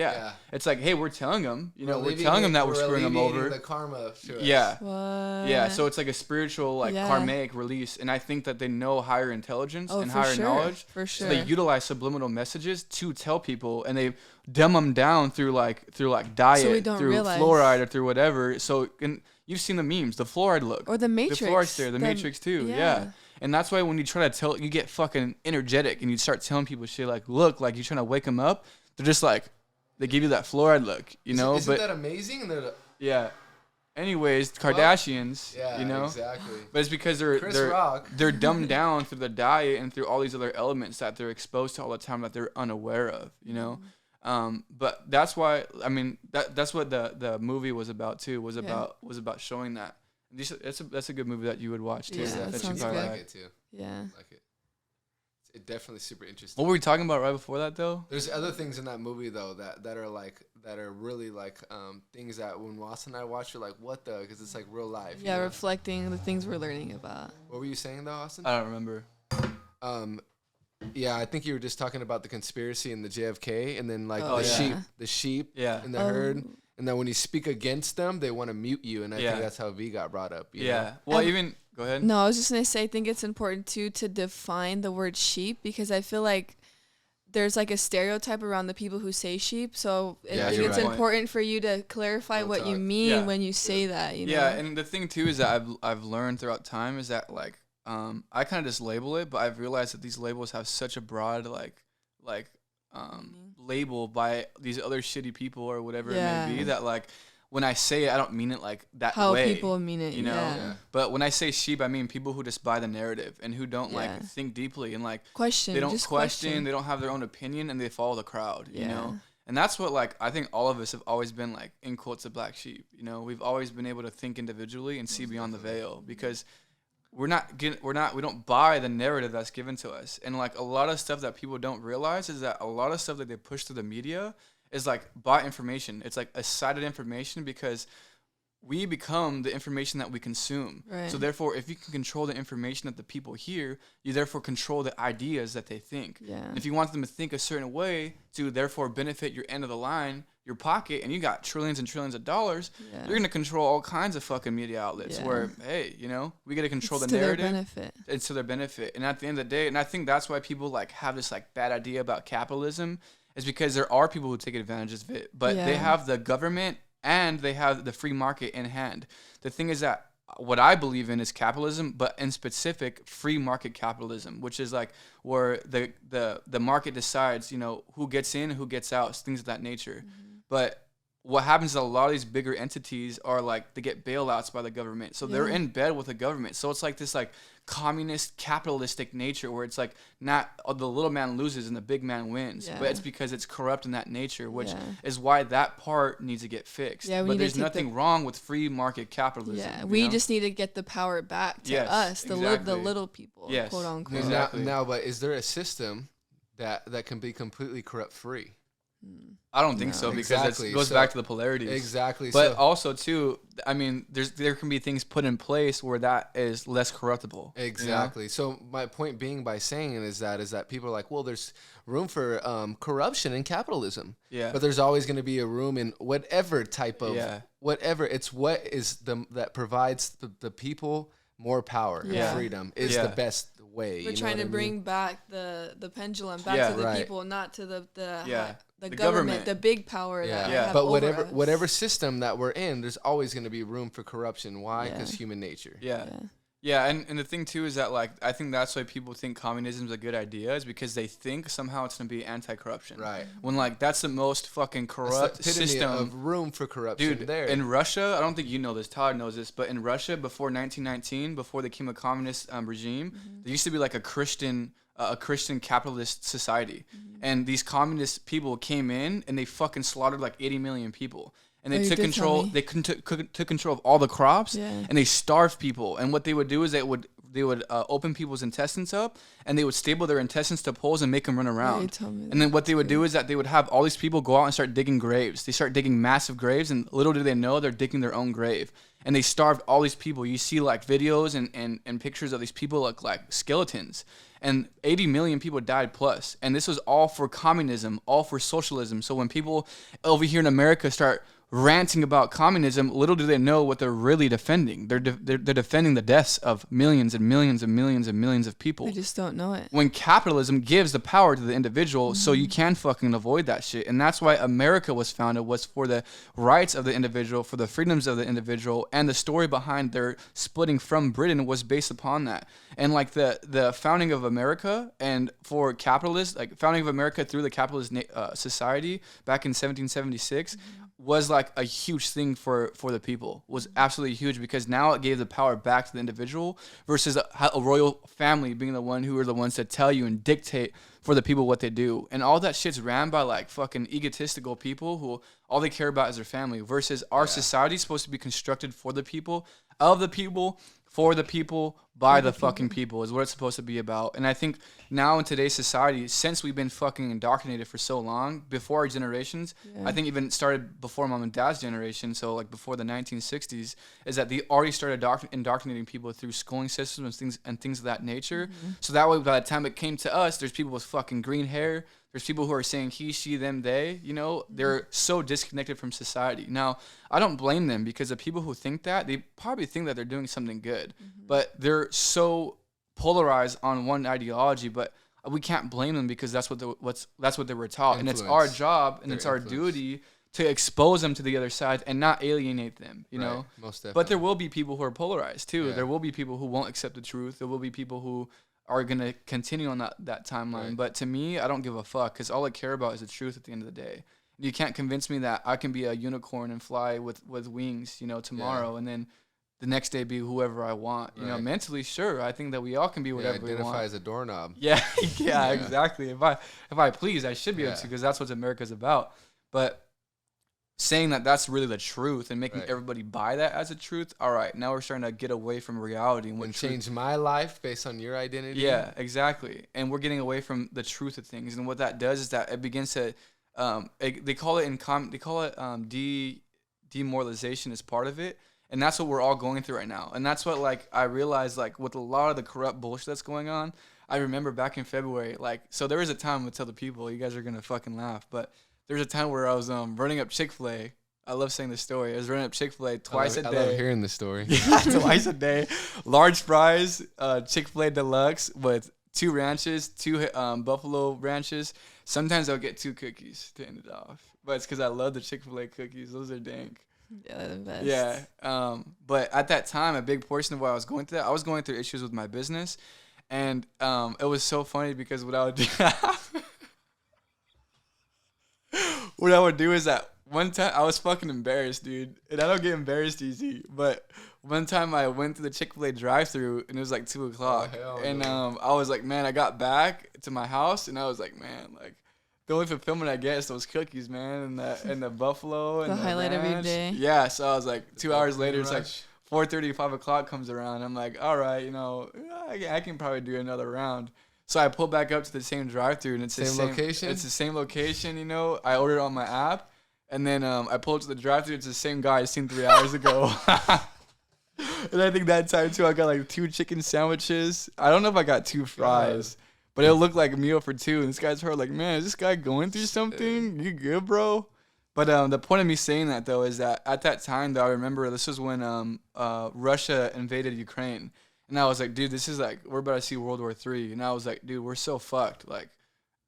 it's like, hey, we're telling them, you know, we're telling them that we're screwing them over. The karma to us. Yeah. What? Yeah. So it's like a spiritual, like karmic release. And I think that they know higher intelligence and higher knowledge. For sure. So they utilize subliminal messages to tell people, and they dumb them down through diet, through fluoride, or through whatever. So you've seen the memes, the fluoride look. Or the Matrix. The fluoride's there, the Matrix too. Yeah. And that's why when you try to you get fucking energetic and you start telling people shit like, look, like you're trying to wake them up. They're just like, they give you that fluoride look, you know? Isn't that amazing? Yeah. Anyways, Kardashians, you know? Exactly. But it's because they're dumbed down through the diet and through all these other elements that they're exposed to all the time that they're unaware of, you know? But that's why, I mean, that's what the movie was about too, was about showing that. That's a good movie that you would watch too. Yeah, that sounds good. I like it too. Yeah. Like it. It's definitely super interesting. What were we talking about right before that though? There's other things in that movie though that are really like things that when Ross and I watch, you're like, what the? Because it's like real life. Yeah, reflecting the things we're learning about. What were you saying though, Austin? I don't remember. Yeah, I think you were just talking about the conspiracy and the JFK, and then like the sheep, in the herd. And then when you speak against them, they want to mute you. And I think that's how V got brought up. You know? Well, go ahead. No, I was just going to say, I think it's important, too, to define the word sheep, because I feel like there's like a stereotype around the people who say sheep. So I think it's important for you to clarify what you mean when you say that. You know? Yeah, and the thing, too, is that I've learned throughout time is that, like, I kind of just label it, but I've realized that these labels have such a broad, label by these other shitty people or whatever it may be, that like when I say it, I don't mean it like that how way. How people mean it, you know? Yeah. But when I say sheep, I mean people who just buy the narrative and who don't like think deeply and like they don't question, they don't have their own opinion, and they follow the crowd, you know? And that's what like I think all of us have always been like, in quotes, a black sheep, you know? We've always been able to think individually and see beyond the veil, because we don't buy the narrative that's given to us. And like a lot of stuff that people don't realize is that a lot of stuff that they push through the media is like bought information. It's like a sided information, because we become the information that we consume. Right. So therefore, if you can control the information that the people hear, you therefore control the ideas that they think. Yeah. And if you want them to think a certain way to therefore benefit your end of the line, your pocket, and you got trillions and trillions of dollars, you're going to control all kinds of fucking media outlets where, hey, you know, we got to control the narrative. It's to their benefit. And at the end of the day, and I think that's why people like have this like bad idea about capitalism, is because there are people who take advantage of it, but they have the government and they have the free market in hand. The thing is that what I believe in is capitalism, but in specific, free market capitalism, which is like where the market decides, you know, who gets in, who gets out, things of that nature. But what happens is a lot of these bigger entities are like, they get bailouts by the government. So they're in bed with the government. So it's like this like communist capitalistic nature where it's like not the little man loses and the big man wins, but it's because it's corrupt in that nature, which is why that part needs to get fixed. But there's nothing wrong with free market capitalism. We just need to get the power back to us, the little people, quote unquote. Now, but is there a system that can be completely corrupt free? I don't think so, because it goes back to the polarities. Exactly. But also too, I mean, there can be things put in place where that is less corruptible. Exactly. You know? So my point being by saying it is that people are like, well, there's room for corruption in capitalism. Yeah. But there's always going to be a room in whatever type of whatever. It's what is that provides the people more power and freedom is the best way. We're trying to bring back the pendulum back to the people, not to the government, the big power that we have but over us. whatever system that we're in, there's always going to be room for corruption. Why? Because human nature. And the thing too is that like I think that's why people think communism is a good idea, is because they think somehow it's gonna be anti-corruption. Right. When like that's the most fucking corrupt system of room for corruption. Dude, there. In Russia, I don't think you know this, Todd knows this, but in Russia before 1919, before they became a communist regime, there used to be like a Christian capitalist society, and these communist people came in and they fucking slaughtered like 80 million people. And they took control. They took control of all the crops, and they starved people. And what they would do is they would open people's intestines up, and they would staple their intestines to poles and make them run around. And then what they would do is that they would have all these people go out and start digging graves. They start digging massive graves, and little do they know they're digging their own grave. And they starved all these people. You see like videos and pictures of these people look like skeletons. And 80 million people died plus. And this was all for communism, all for socialism. So when people over here in America start ranting about communism, little do they know what they're really defending. They're defending the deaths of millions and millions and millions and millions of people. They just don't know it. When capitalism gives the power to the individual, so you can fucking avoid that shit. And that's why America was founded, was for the rights of the individual, for the freedoms of the individual, and the story behind their splitting from Britain was based upon that. And like the founding of America and for capitalists, like founding of America through the capitalist society back in 1776, was like a huge thing for the people, was absolutely huge, because now it gave the power back to the individual versus a royal family being the one who are the ones that tell you and dictate for the people what they do. And all that shit's ran by like fucking egotistical people who all they care about is their family, versus our society is supposed to be constructed for the people, of the people, for the people, by the fucking people is what it's supposed to be about. And I think now in today's society, since we've been fucking indoctrinated for so long, before our generations, I think even started before mom and dad's generation, so like before the 1960s, is that they already started indoctrinating people through schooling systems and things of that nature. So that way, by the time it came to us, there's people with fucking green hair. There's people who are saying he, she, them, they, you know, they're so disconnected from society. Now, I don't blame them, because the people who think that, they probably think that they're doing something good, but they're so polarized on one ideology, but we can't blame them, because that's what they were taught. And it's our job and it's our duty to expose them to the other side and not alienate them, you know? Most definitely. But there will be people who are polarized too. There will be people who won't accept the truth. There will be people who are going to continue on that timeline. But to me, I don't give a fuck, because all I care about is the truth at the end of the day. You can't convince me that I can be a unicorn and fly with wings, you know, tomorrow, and then the next day be whoever I want. You know, mentally, sure, I think that we all can be whatever we want. Identify as a doorknob. Yeah, exactly. If I please, I should be able to, because that's what America's about. But saying that that's really the truth and making everybody buy that as a truth, all right, now we're starting to get away from reality. And change my life based on your identity. Yeah, exactly. And we're getting away from the truth of things. And what that does is that it begins to, they call it demoralization as part of it. And that's what we're all going through right now. And that's what, like, I realized, like, with a lot of the corrupt bullshit that's going on, I remember back in February, like, so there was a time, I'm going to tell the people, you guys are going to fucking laugh, but there was a time where I was running up Chick-fil-A. I love saying this story. I was running up Chick-fil-A twice a day. I love hearing the story. Twice a day. Large fries, Chick-fil-A Deluxe with 2 ranches, 2 buffalo ranches. Sometimes I'll get 2 cookies to end it off. But it's because I love the Chick-fil-A cookies. Those are dank. Yeah, they're the best. Yeah. But at that time, a big portion of what I was going through, I was going through issues with my business, and it was so funny because what I would do, what I would do is that one time I was fucking embarrassed, dude, and I don't get embarrassed easy, but one time I went to the Chick-fil-A drive-thru and it was like 2:00, and I was like, man, I got back to my house and I was like, man, like. The only fulfillment I get is those cookies, man, and the buffalo and The the highlight of your ranch. day. Yeah, so I was like, 2 hours later, it's like Rush. 4:30, 5:00 comes around. I'm like, all right, you know, I can probably do another round. So I pull back up to the same drive-thru, and it's the Same location? It's the same location, you know. I ordered it on my app, and then I pull up to the drive-thru. It's the same guy I seen 3 hours ago. And I think that time too, I got like 2 chicken sandwiches. I don't know if I got 2 fries. But it looked like a meal for 2, and this guy's heard like, man, is this guy going through something? You good, bro? But the point of me saying that, though, is that at that time, though, I remember this was when Russia invaded Ukraine. And I was like, dude, this is like, we're about to see World War III. And I was like, dude, we're so fucked. Like,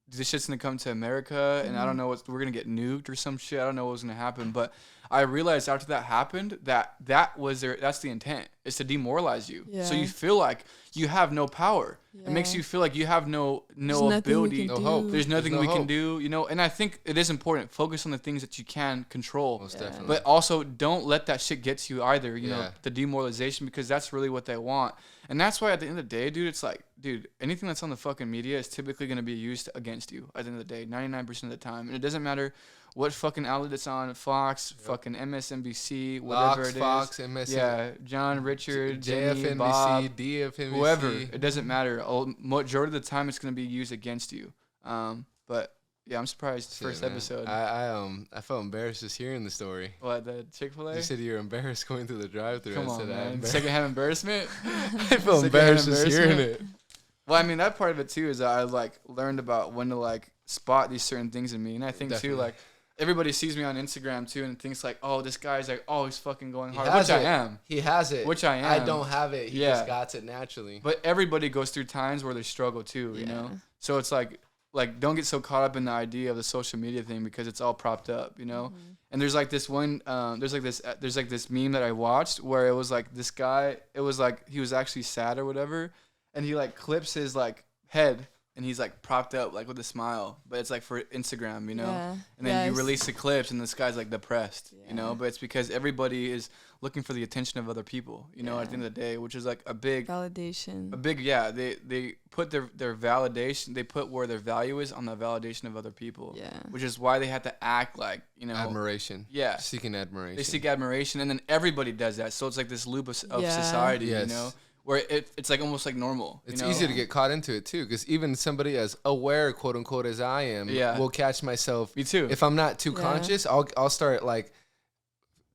this shit's going to come to America, and I don't know we're going to get nuked or some shit. I don't know what's going to happen. But I realized after that happened that's the intent, is to demoralize you. Yeah. So you feel like you have no power. It makes you feel like you have no ability, no hope. There's nothing no we hope. can do, you know. And I think it is important. Focus on the things that you can control. Most definitely. But also don't let that shit get to you either, you know, Yeah. the demoralization, because that's really what they want. And that's why at the end of the day, dude, it's like, dude, anything that's on the fucking media is typically going to be used against you at the end of the day, 99% of the time. And it doesn't matter what fucking outlet it's on, Fox, fucking MSNBC, whatever it is. Fox, MSNBC. Yeah, John, Richard, Jenny, JFNBC, Bob, DFNBC. whoever. It doesn't matter. Majority of the time, it's going to be used against you. But yeah, I'm surprised. Shit, First man. episode. I felt embarrassed just hearing the story. What, the Chick-fil-A? You said you were embarrassed going through the drive-thru. Come I on, said, man. Secondhand embarrassment? I felt Secondhand embarrassed just hearing embarrassment? it. Well, I mean, that part of it, too, is that I, like, learned about when to, like, spot these certain things in me. And I think, Definitely. too, like, everybody sees me on Instagram, too, and thinks, like, oh, this guy's, like, always fucking going hard, has which I it. am. He has it. Which I am. I don't have it. He Yeah. just got it naturally. But everybody goes through times where they struggle, too, you know? So it's, like, don't get so caught up in the idea of the social media thing, because it's all propped up, you know? And there's like this one, there's like this meme that I watched where it was like this guy, it was like he was actually sad or whatever, and he like clips his like head, and he's like propped up like with a smile, but it's like for Instagram, you know? Yeah. And then you Yes. release the clips, and this guy's like depressed, you know? Yeah. But it's because everybody is looking for the attention of other people, you know, at the end of the day, which is like a big Validation. yeah, they put their validation, they put where their value is on the validation of other people. Yeah. Which is why they have to act like, you know, Admiration. Yeah. Seeking admiration. they seek admiration, and then everybody does that. So it's like this loop of Yeah. society, Yes. you know, where it's like almost like normal. It's you know? easy to get caught into it too, because even somebody as aware, quote unquote, as I am, Yeah. will catch myself. Me too. If I'm not too Yeah. conscious, I'll start like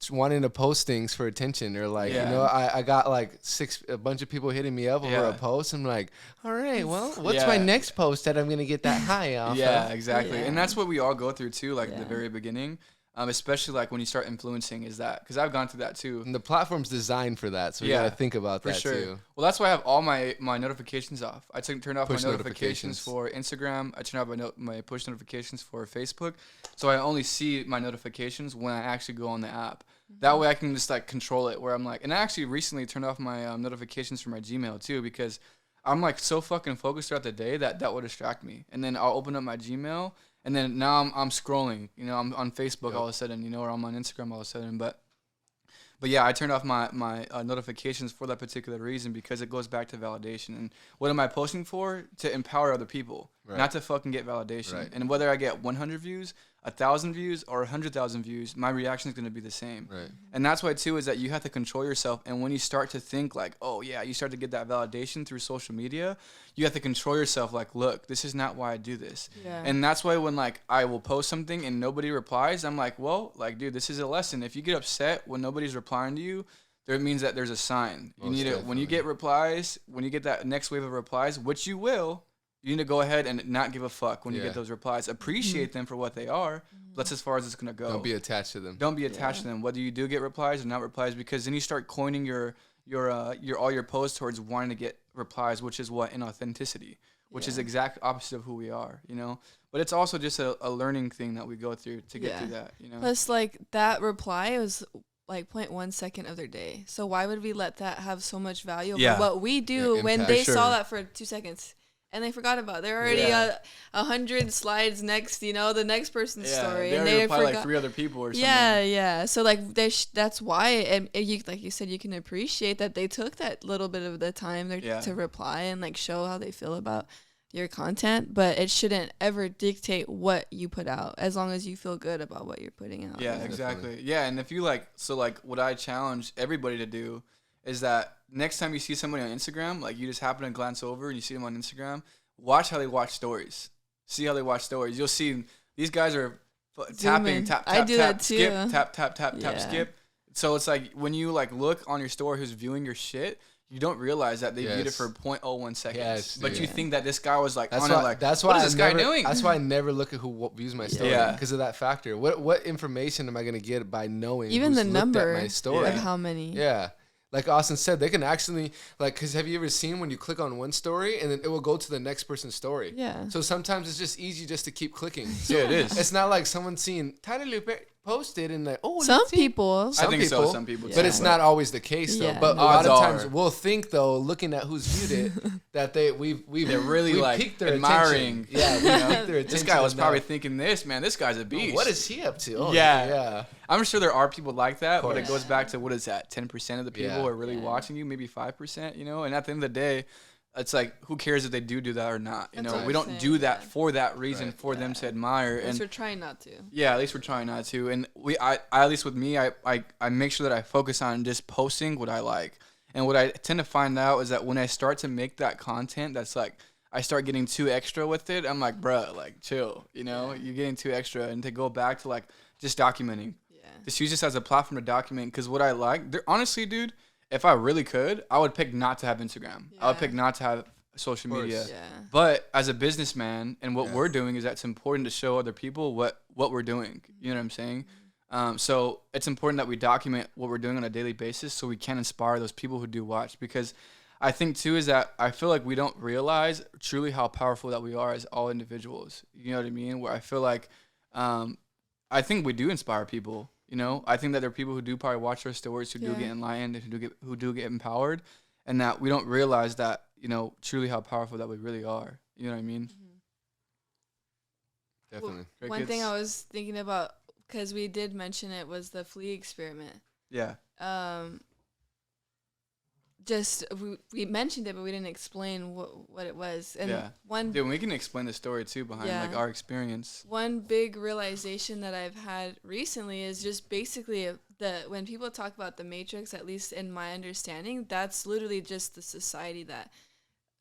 wanting to post things for attention, or like, Yeah. you know, I got like a bunch of people hitting me up over Yeah. a post. I'm like, all right, well, what's my Yeah. next post that I'm gonna get that high off? Yeah, of? exactly. Yeah. And that's what we all go through too, like at the Yeah. very beginning. Especially like when you start influencing, is that because I've gone through that too. And the platform's designed for that, so we Yeah, gotta think about For that sure. too. Well, that's why I have all my notifications off. I turned off Push my notifications notifications. for Instagram. I turned off my push notifications for Facebook. So I only see my notifications when I actually go on the app. That way I can just like control it, where I'm like, and I actually recently turned off my notifications for my Gmail too, because I'm like so fucking focused throughout the day that will distract me. And then I'll open up my Gmail, and then now I'm scrolling, you know, I'm on Facebook all of a sudden, you know, or I'm on Instagram all of a sudden. But yeah, I turned off my notifications for that particular reason, because it goes back to validation. And what am I posting for? To empower other people, Right. not to fucking get validation. Right. And whether I get 100 views, 1,000 views, or 100,000 views, my reaction is going to be the same. Right. And that's why too, is that you have to control yourself. And when you start to think like, oh yeah, you start to get that validation through social media, you have to control yourself. Like, look, this is not why I do this. Yeah. And that's why when like I will post something and nobody replies, I'm like, well, like, dude, this is a lesson. If you get upset when nobody's replying to you, that means that there's a sign. You Most need it when you definitely. get replies, when you get that next wave of replies, which you will. You need to go ahead and not give a fuck when you Yeah. get those replies. Appreciate them for what they are. That's as far as it's gonna go. Don't be attached to them. Don't be attached to them, whether you do get replies or not replies, because then you start coining your all your posts towards wanting to get replies, which is what inauthenticity, which is exact opposite of who we are, you know. But it's also just a learning thing that we go through to get through that, you know. Plus, like, that reply was like 0.1 second of their day. So why would we let that have so much value Yeah. over what we do Yeah, when impact. they Sure. saw that for 2 seconds and they forgot about it? They're already Yeah. 100 slides next, the next person's story, They and already they reply forgot. like 3 other people or something. Yeah. So like that's why, and you, like you said, you can appreciate that they took that little bit of the time there Yeah. to reply and like show how they feel about your content, but it shouldn't ever dictate what you put out as long as you feel good about what you're putting out. Yeah, Yeah. exactly. Definitely. Yeah, and if you what I challenge everybody to do is that next time you see somebody on Instagram, like you just happen to glance over and you see them on Instagram, watch how they watch stories. See how they watch stories. You'll see these guys are tapping, in. tap, I tap, do tap, that skip, too. tap, tap, tap, tap, Yeah. skip. So it's like when you like look on your story who's viewing your shit, you don't realize that they viewed it Yes. for 0.01 seconds. Yes, but you dude. think that this guy was like That's on it why. like, That's what why is this guy doing? That's why I never look at who views my story. Yeah. Because of that factor. What information am I gonna get by knowing Even who's the looked number, at my story? like how many. Yeah. Like Austin said, they can actually, like, because have you ever seen when you click on one story and then it will go to the next person's story? Yeah. So sometimes it's just easy just to keep clicking. Yeah, it is. It's not like someone seeing Tyler Lupe posted and like, oh, Some let's see. people. I think so. Some people, Yeah. But it's not always the case though. Yeah. But a lot of Odds times are. we'll think though, looking at who's viewed it, that we've They're really, we've like, piqued their admiring. attention. Yeah, we piqued their attention. This guy was probably enough. thinking this, man. This guy's a Oh, beast. what is he up to? Oh, Yeah. yeah. I'm sure there are people like that, but it course. goes back to what is that? 10% of the people Yeah. are really watching you, maybe 5%, And at the end of the day, it's like, who cares if they do that or not? That's what We I'm don't saying, do that yeah. for that reason, Right. for them to admire. At least And we're trying not to. yeah, at least we're trying not to. And I at least with me, I make sure that I focus on just posting what I like. And what I tend to find out is that when I start to make that content, that's like, I start getting too extra with it. I'm like, bruh, like chill, You're getting too extra. And to go back to like just documenting, Yeah. just use this as a platform to document. Because what I like, honestly, dude, if I really could, I would pick not to have Instagram. I would Yeah. pick not to have social Of course. media. Yeah. But as a businessman, and what Yeah. we're doing is that it's important to show other people what we're doing. You know what I'm saying? So it's important that we document what we're doing on a daily basis so we can inspire those people who do watch. Because I think too is that I feel like we don't realize truly how powerful that we are as all individuals. You know what I mean? Where I feel like I think we do inspire people. I think that there are people who do probably watch our stories who do Yeah. get enlightened and who do get empowered, and that we don't realize that truly how powerful that we really are. You know what I mean? Definitely. One thing Crickets. I was thinking about, because we did mention it, was the flea experiment. Yeah. Just we mentioned it, but we didn't explain what it was. And Yeah. Dude, we can explain the story too behind like Yeah. our experience. one big realization that I've had recently is just basically when people talk about the Matrix, at least in my understanding, that's literally just the society that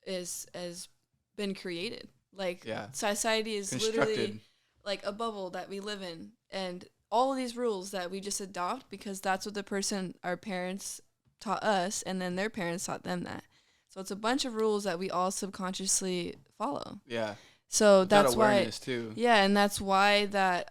has been created. Like Yeah. society is literally Constructed. like a bubble that we live in, and all of these rules that we just adopt because that's what our parents taught us, and then their parents taught them that. So it's a bunch of rules that we all subconsciously follow. Yeah. So That that's why, awareness too. yeah, and that's why that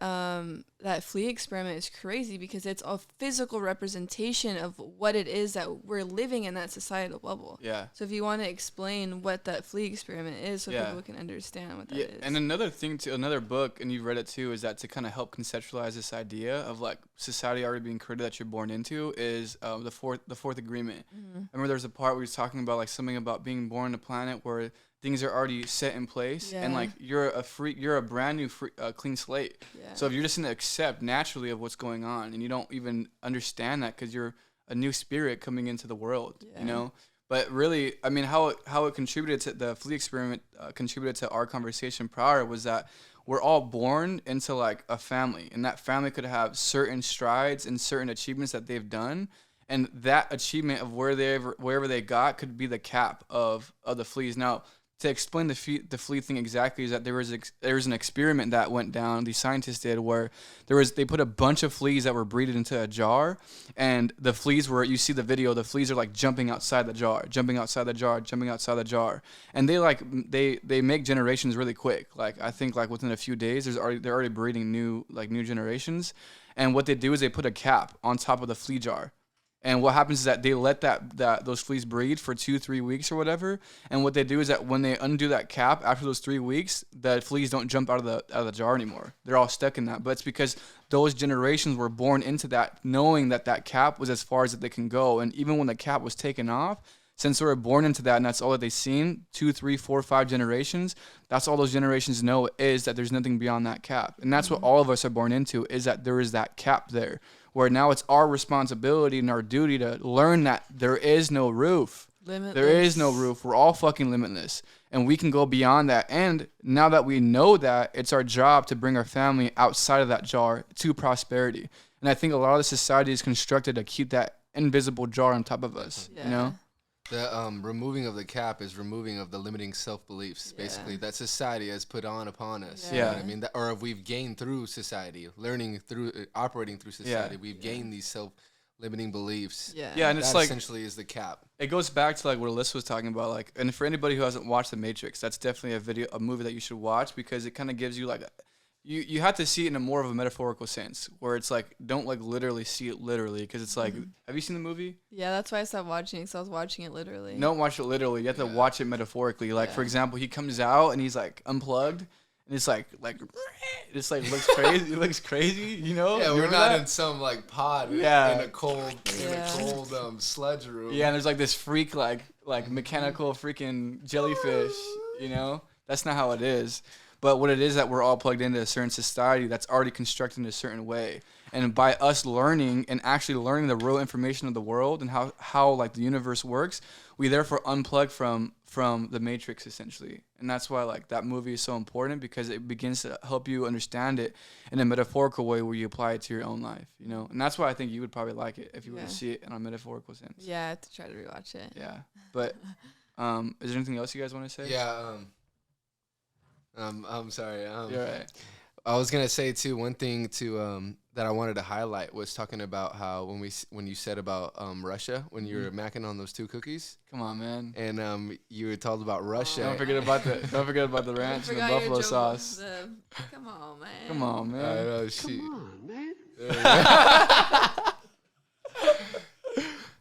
flea experiment is crazy, because it's a physical representation of what it is that we're living in, that societal bubble. Yeah. So if you want to explain what that flea experiment is, so Yeah. people can understand what that Yeah, is. and another thing too, another book, and you've read it too, is that to kind of help conceptualize this idea of like society already being created that you're born into is the fourth agreement. Mm-hmm. I remember there's a part where he's talking about like something about being born on a planet where things are already set in place, and Yeah. like you're a brand new clean slate. Yeah. So if you're just going to accept naturally of what's going on, and you don't even understand that because you're a new spirit coming into the world, Yeah. But really, I mean, how it contributed to the flea experiment, contributed to our conversation prior, was that we're all born into like a family, and that family could have certain strides and certain achievements that they've done, and that achievement of wherever they got could be the cap of the fleas. Now, to explain the flea thing exactly, is that there was an experiment that went down, these scientists did, where they put a bunch of fleas that were breeded into a jar, and the fleas were, you see the video, the fleas are like jumping outside the jar, and they make generations really quick. Like I think like within a few days they're already breeding new generations, and what they do is they put a cap on top of the flea jar. And what happens is that they let those fleas breed for 2-3 weeks or whatever. And what they do is that when they undo that cap after those 3 weeks, the fleas don't jump out of the jar anymore. They're all stuck in that. But it's because those generations were born into that, knowing that cap was as far as they can go. And even when the cap was taken off, since they were born into that and that's all that they've seen, 2, 3, 4, 5 generations, that's all those generations know, is that there's nothing beyond that cap. And that's what all of us are born into, is that there is that cap there. Where now it's our responsibility and our duty to learn that there is no roof. Limitless. There is no roof. We're all fucking limitless. And we can go beyond that. And now that we know that, it's our job to bring our family outside of that jar to prosperity. And I think a lot of the society is constructed to keep that invisible jar on top of us, Yeah. you know? The removing of the cap is removing of the limiting self-beliefs, basically, that society has put upon us. Yeah. You know what I mean? Or we've gained through society, learning through, operating through society. We've gained these self-limiting beliefs. Yeah. Yeah, and it's That like, essentially is the cap. it goes back to like what Alyssa was talking about. Like, and for anybody who hasn't watched The Matrix, that's definitely a movie that you should watch, because it kind of gives you like you have to see it in a more of a metaphorical sense, where it's like, don't like literally see it literally, because it's like, have you seen the movie? Yeah, that's why I stopped watching it, because I was watching it literally. Don't watch it literally. You have to watch it metaphorically. Like, for example, he comes out and he's like unplugged, and it's like it's like looks crazy. It looks crazy, you know? Yeah, You we're remember not that? in some like pod in a cold sludge room. Yeah, and there's like this freak like mechanical freaking jellyfish, you know? That's not how it is. But what it is, that we're all plugged into a certain society that's already constructed in a certain way. And by us learning and actually learning the real information of the world and how like the universe works, we therefore unplug from the Matrix, essentially. And that's why like that movie is so important, because it begins to help you understand it in a metaphorical way where you apply it to your own life, you know? And that's why I think you would probably like it if you were to see it in a metaphorical sense. Yeah, I have to try to rewatch it. Yeah. But is there anything else you guys want to say? Yeah. I'm sorry. You're right. I was gonna say too, one thing that I wanted to highlight was talking about how when you said about Russia, when you were macking on those 2 cookies. Come on, man. And you were told about Russia. Don't forget about the ranch and the buffalo sauce. Come on, man. Come on, man. I know, Come on, man.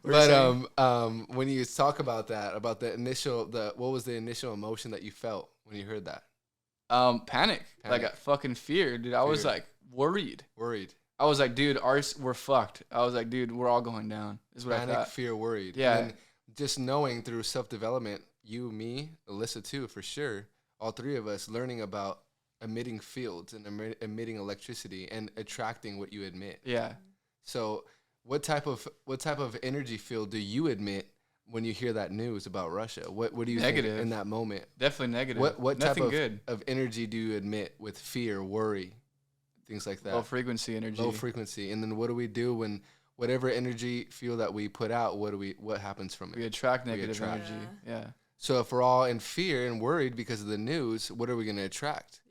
But when you talk about that, about what was the initial emotion that you felt when you heard that? Panic. Like fucking fear, dude. I was like worried. I was like, dude, we're fucked. I was like, dude, we're all going down. Is what Panic, I thought. fear, worried. Yeah. And then just knowing through self-development, you, me, Alyssa too, for sure, all 3 of us learning about emitting fields and emitting electricity and attracting what you emit. Yeah. So what type of energy field do you emit when you hear that news about Russia? What do you think in that moment? Definitely negative. What Nothing type good. of energy do you emit with fear, worry, things like that? Low frequency energy. Low frequency. And then what do we do when whatever energy field that we put out, what happens from it? We attract negative energy. Yeah. So if we're all in fear and worried because of the news, what are we going to attract?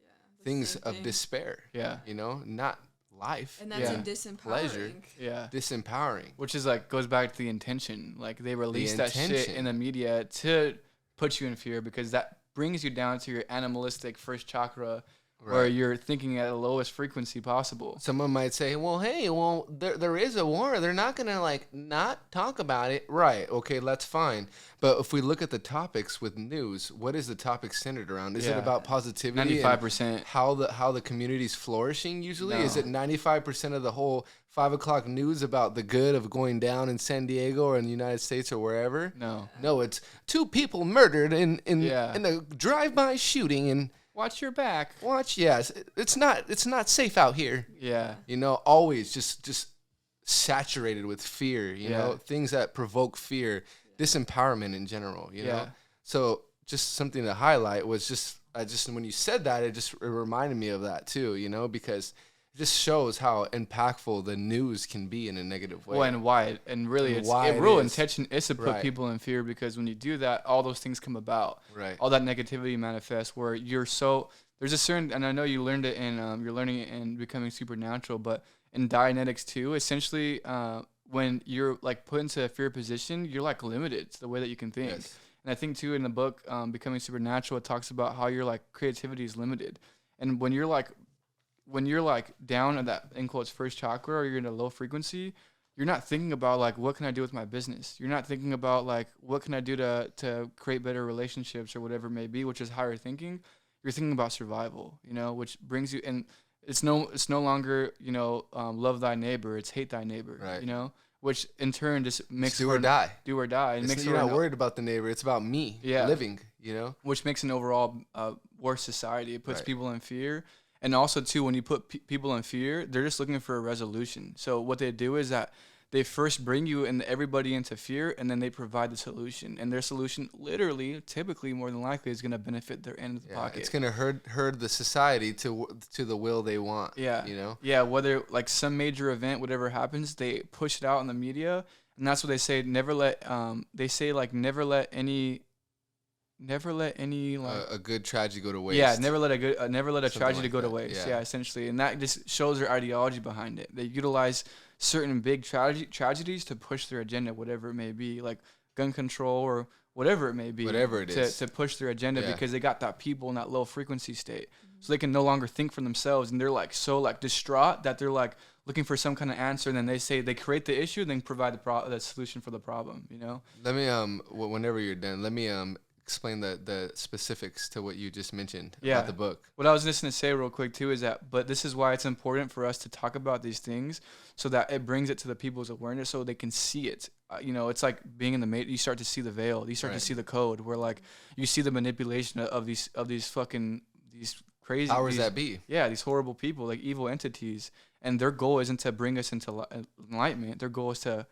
Things of despair. Yeah. You know, not life. And that's in disempowering. Pleasure. Yeah. Disempowering. Which is like, goes back to the intention. Like they release that shit intention. in the media to put you in fear, because that brings you down to your animalistic first chakra, where you're thinking at the lowest frequency possible. Someone might say, well, hey, there is a war. They're not going to, like, not talk about it. Right. Okay, that's fine. But if we look at the topics with news, what is the topic centered around? Is it about positivity? 95%. And how the community's flourishing usually? No. Is it 95% of the whole 5 o'clock news about the good of going down in San Diego or in the United States or wherever? No, it's 2 people murdered in a drive-by shooting and... Watch your back. Yes. It's not safe out here. Yeah. You know, always just saturated with fear, you know, things that provoke fear, disempowerment in general, you know. So just something to highlight was when you said that, it reminded me of that too, you know, because it just shows how impactful the news can be in a negative way. Well, and why. And really, intention is to put people in fear, because when you do that, all those things come about. Right. All that negativity manifests, where there's a certain, and I know you learned it you're learning it in Becoming Supernatural, but in Dianetics too, essentially, when you're like put into a fear position, you're like limited to the way that you can think. Yes. And I think too, in the book, Becoming Supernatural, it talks about how your like creativity is limited. And when you're like down at that, in quotes, first chakra, or you're in a low frequency, you're not thinking about like what can I do with my business. You're not thinking about like what can I do to create better relationships or whatever it may be, which is higher thinking. You're thinking about survival, you know, which brings you, and it's no longer, you know, love thy neighbor, it's hate thy neighbor, right. you know, which in turn just makes do or die. Do or die. And makes you're not worried about the neighbor. It's about me living, you know, which makes an overall worse society. It puts right. people in fear. And also too, when you put people in fear, they're just looking for a resolution. So what they do is that they first bring you and everybody into fear, and then they provide the solution. And their solution, literally, typically, more than likely, is going to benefit their end of the pocket. It's going to herd the society to the will they want. Yeah, you know. Yeah, whether like some major event, whatever happens, they push it out in the media, and that's what they say. Never let any like a good tragedy go to waste. Yeah, never let a tragedy like go to waste. Yeah, essentially, and that just shows their ideology behind it. They utilize certain big tragedies to push their agenda, whatever it may be, like gun control or whatever it may be. Whatever it is. To push their agenda because they got that people in that low frequency state, so they can no longer think for themselves, and they're like so like distraught that they're like looking for some kind of answer, and then they create the issue, then provide the solution for the problem. You know. Let me whenever you're done, let me explain the specifics to what you just mentioned about the book. What I was just going to say real quick too is that, but this is why it's important for us to talk about these things so that it brings it to the people's awareness so they can see it. You know, it's like being in the you start to see the veil, you start to see the code, where like you see the manipulation of these crazy powers that be. Yeah, these horrible people, like evil entities, and their goal isn't to bring us into enlightenment. Their goal is to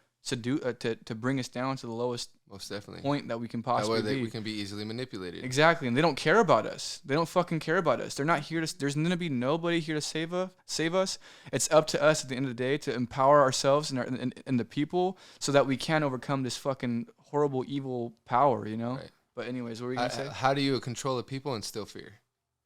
bring us down to the lowest most definitely point that we can possibly be. We can be easily manipulated. Exactly, and they don't care about us. They don't fucking care about us. They're not here to. There's gonna be nobody here to save us. It's up to us at the end of the day to empower ourselves and the people so that we can overcome this fucking horrible evil power. You know. Right. But anyways, what were you gonna say? How do you control the people and still fear?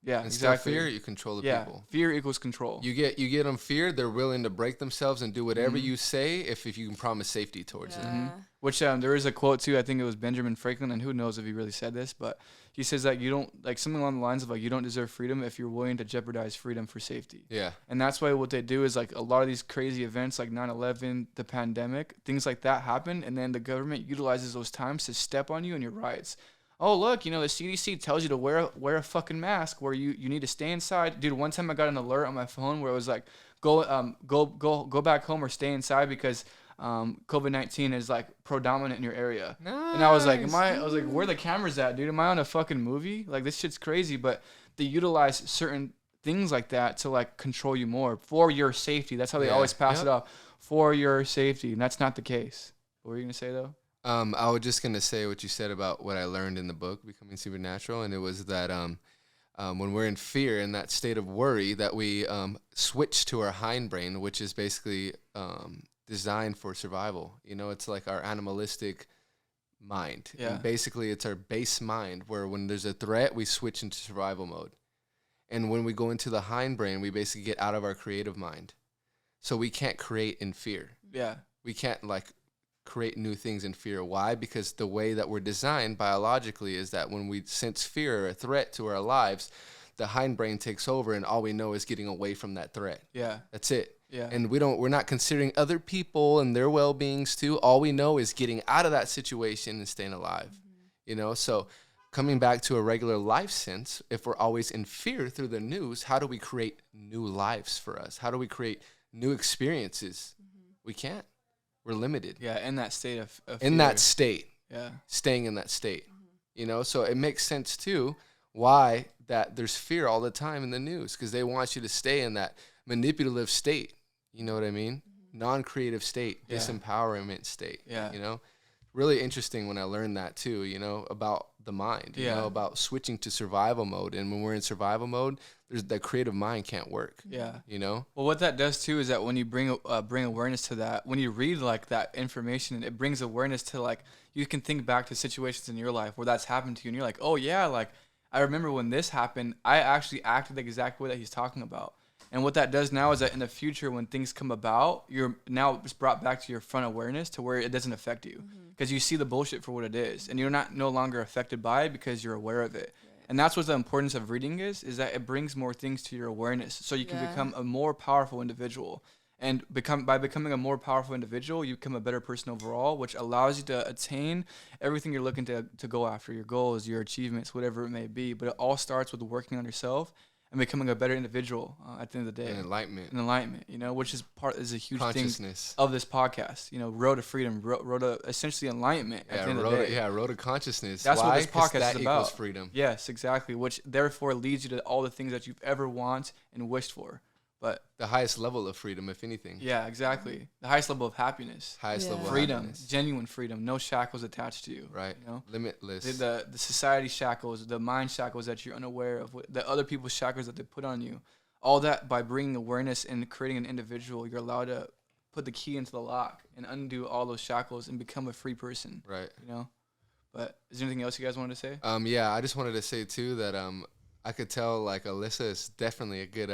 Yeah, Instead of fear, you control the people. Fear equals control. You get them feared, they're willing to break themselves and do whatever you say if you can promise safety towards it. Mm-hmm. Which there is a quote too. I think it was Benjamin Franklin, and who knows if he really said this, but he says that you don't, like something along the lines of like, you don't deserve freedom if you're willing to jeopardize freedom for safety. Yeah. And that's why what they do is like a lot of these crazy events like 9/11, the pandemic, things like that happen, and then the government utilizes those times to step on you and your rights. Oh, look, you know, the CDC tells you to wear a fucking mask where you need to stay inside. Dude, one time I got an alert on my phone where it was like, go back home or stay inside because COVID-19 is like predominant in your area. Nice. And I was like, where are the cameras at, dude? Am I on a fucking movie? Like, this shit's crazy. But they utilize certain things like that to like control you more for your safety. That's how they always pass it off, for your safety. And that's not the case. What were you going to say though? I was just going to say what you said about what I learned in the book, Becoming Supernatural, and it was that when we're in fear, in that state of worry, that we switch to our hindbrain, which is basically designed for survival. You know, it's like our animalistic mind. Yeah. And basically, it's our base mind, where when there's a threat, we switch into survival mode. And when we go into the hindbrain, we basically get out of our creative mind. So we can't create in fear. Yeah. We can't, like, create new things in fear. Why? Because the way that we're designed biologically is that when we sense fear or a threat to our lives, the hindbrain takes over and all we know is getting away from that threat. Yeah. That's it. Yeah. And we're not considering other people and their well-beings too. All we know is getting out of that situation and staying alive. Mm-hmm. You know, so coming back to a regular life sense, if we're always in fear through the news, how do we create new lives for us? How do we create new experiences? Mm-hmm. We can't. We're limited. Yeah, in that state of fear. In that state. Yeah. Staying in that state. Mm-hmm. You know, so it makes sense too why that there's fear all the time in the news, because they want you to stay in that manipulative state. You know what I mean? Mm-hmm. Non-creative state, disempowerment state. Yeah. You know? Really interesting when I learned that too, you know, about the mind, you know, about switching to survival mode. And when we're in survival mode, that creative mind can't work. Yeah. You know? Well, what that does too is that when you bring awareness to that, when you read like that information, it brings awareness to like, you can think back to situations in your life where that's happened to you and you're like, oh yeah, like I remember when this happened, I actually acted the exact way that he's talking about. And what that does now is that in the future, when things come about, you're now it's brought back to your front awareness to where it doesn't affect you, because you see the bullshit for what it is, and you're no longer affected by it because you're aware of it. Right. And that's what the importance of reading is that it brings more things to your awareness, so you can become a more powerful individual. And by becoming a more powerful individual, you become a better person overall, which allows you to attain everything you're looking to go after, your goals, your achievements, whatever it may be. But it all starts with working on yourself and becoming a better individual at the end of the day. And enlightenment, you know, which is a huge thing of this podcast. You know, road to freedom, road to essentially enlightenment at the end of the day. Yeah, road to consciousness. That's what this podcast is about. Equals freedom. Yes, exactly. Which therefore leads you to all the things that you've ever want and wished for. But the highest level of freedom, if anything. Yeah, exactly. The highest level of happiness. Level of freedom, happiness. Genuine freedom, no shackles attached to you. Right. You know? Limitless. The society shackles, the mind shackles that you're unaware of, the other people's shackles that they put on you. All that by bringing awareness and creating an individual, you're allowed to put the key into the lock and undo all those shackles and become a free person. Right. You know? But is there anything else you guys wanted to say? Yeah, I just wanted to say too that I could tell like Alyssa is definitely a good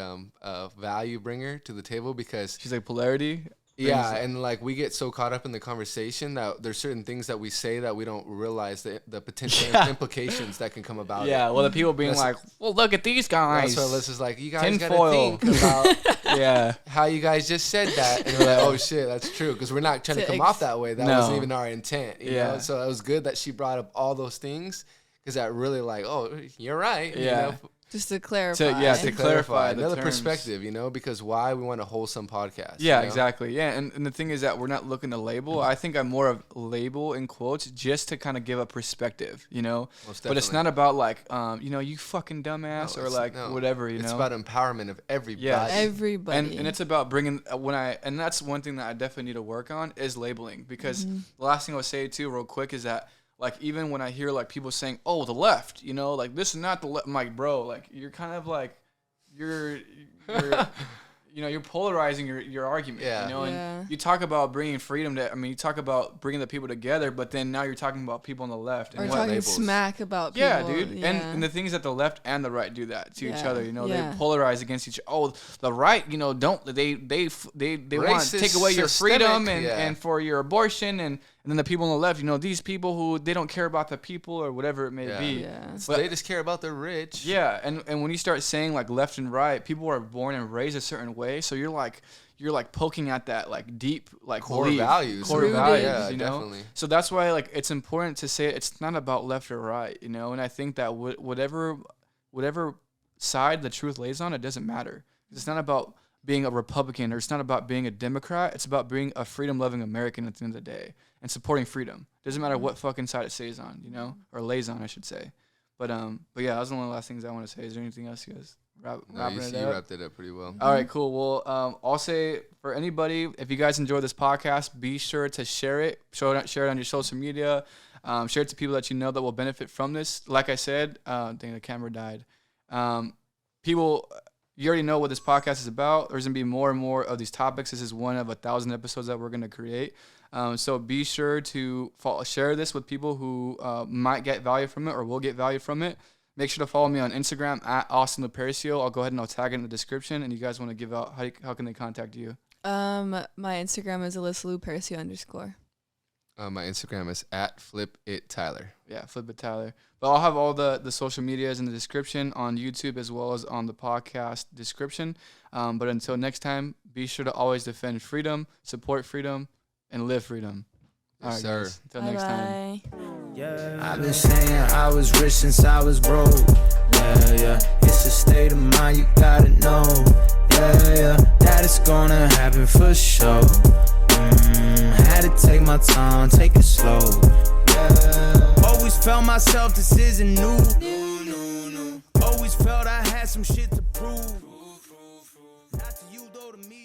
value bringer to the table because she's like polarity. Yeah, and like we get so caught up in the conversation that there's certain things that we say that we don't realize the potential implications that can come about. Yeah, well, the people being like, well, look at these guys. So Alyssa's like, you guys Tinfoil. gotta think about how you guys just said that. And we're like, oh shit, that's true. Because we're not trying to come off that way. That wasn't even our intent. You know? So it was good that she brought up all those things because that really like, oh, you're right. Yeah. You know? Just to clarify. To clarify another terms. perspective, you know, because why we want a wholesome podcast. Yeah, you know? exactly. Yeah, and the thing is that we're not looking to label. I think I'm more of label in quotes just to kind of give a perspective, you know. But it's not about like, you know, you fucking dumbass or like whatever, you know. It's about empowerment of everybody. Yeah, everybody. And it's about bringing and that's one thing that I definitely need to work on is labeling because the last thing I'll say too, real quick, is that. Like, even when I hear, like, people saying, oh, the left, you know, like, this is not the left. I'm like, bro, like, you're kind of, like, you're you know, you're polarizing your argument, you know, and you talk about bringing freedom you talk about bringing the people together, but then now you're talking about people on the left. Or talking smack about people. Yeah, dude. Yeah. And the thing is that the left and the right do that to each other, you know, they polarize against each other. Oh, the right, you know, they want to take away your freedom and for your abortion and then the people on the left, you know, these people who they don't care about the people or whatever it may be. Yeah. But they just care about the rich. Yeah, and when you start saying like left and right, people are born and raised a certain way, so you're like poking at that like deep like core belief, values, you know. Definitely. So that's why like it's important to say it's not about left or right, you know. And I think that whatever side the truth lays on, it doesn't matter. It's not about being a Republican or it's not about being a Democrat. It's about being a freedom-loving American at the end of the day and supporting freedom. Doesn't matter what fucking side it stays on, you know, or lays on, I should say. But yeah, that was one of the last things I want to say. Is there anything else you guys wrapping it up? You wrapped it up pretty well. All right, cool. Well, I'll say for anybody, if you guys enjoy this podcast, be sure to share it. Share it on your social media. Share it to people that you know that will benefit from this. Like I said, I think the camera died. People, you already know what this podcast is about. There's going to be more and more of these topics. This is one of 1,000 episodes that we're going to create. So be sure to share this with people who might get value from it or will get value from it. Make sure to follow me on Instagram at Austin Lupercio. I'll go ahead and I'll tag it in the description. And you guys want to give out, how can they contact you? My Instagram is Alyssa Lupercio_. My Instagram is at FlipItTyler. Yeah, FlipItTyler. But I'll have all the social medias in the description on YouTube as well as on the podcast description. But until next time, be sure to always defend freedom, support freedom, and live freedom. All right, sir. guys. Until next time. Yeah, I've been saying I was rich since I was broke. Yeah, it's a state of mind you gotta know. Yeah, that it's gonna happen for sure. Had to take my time, take it slow. Yeah, always felt myself, this isn't new. Always felt I had some shit to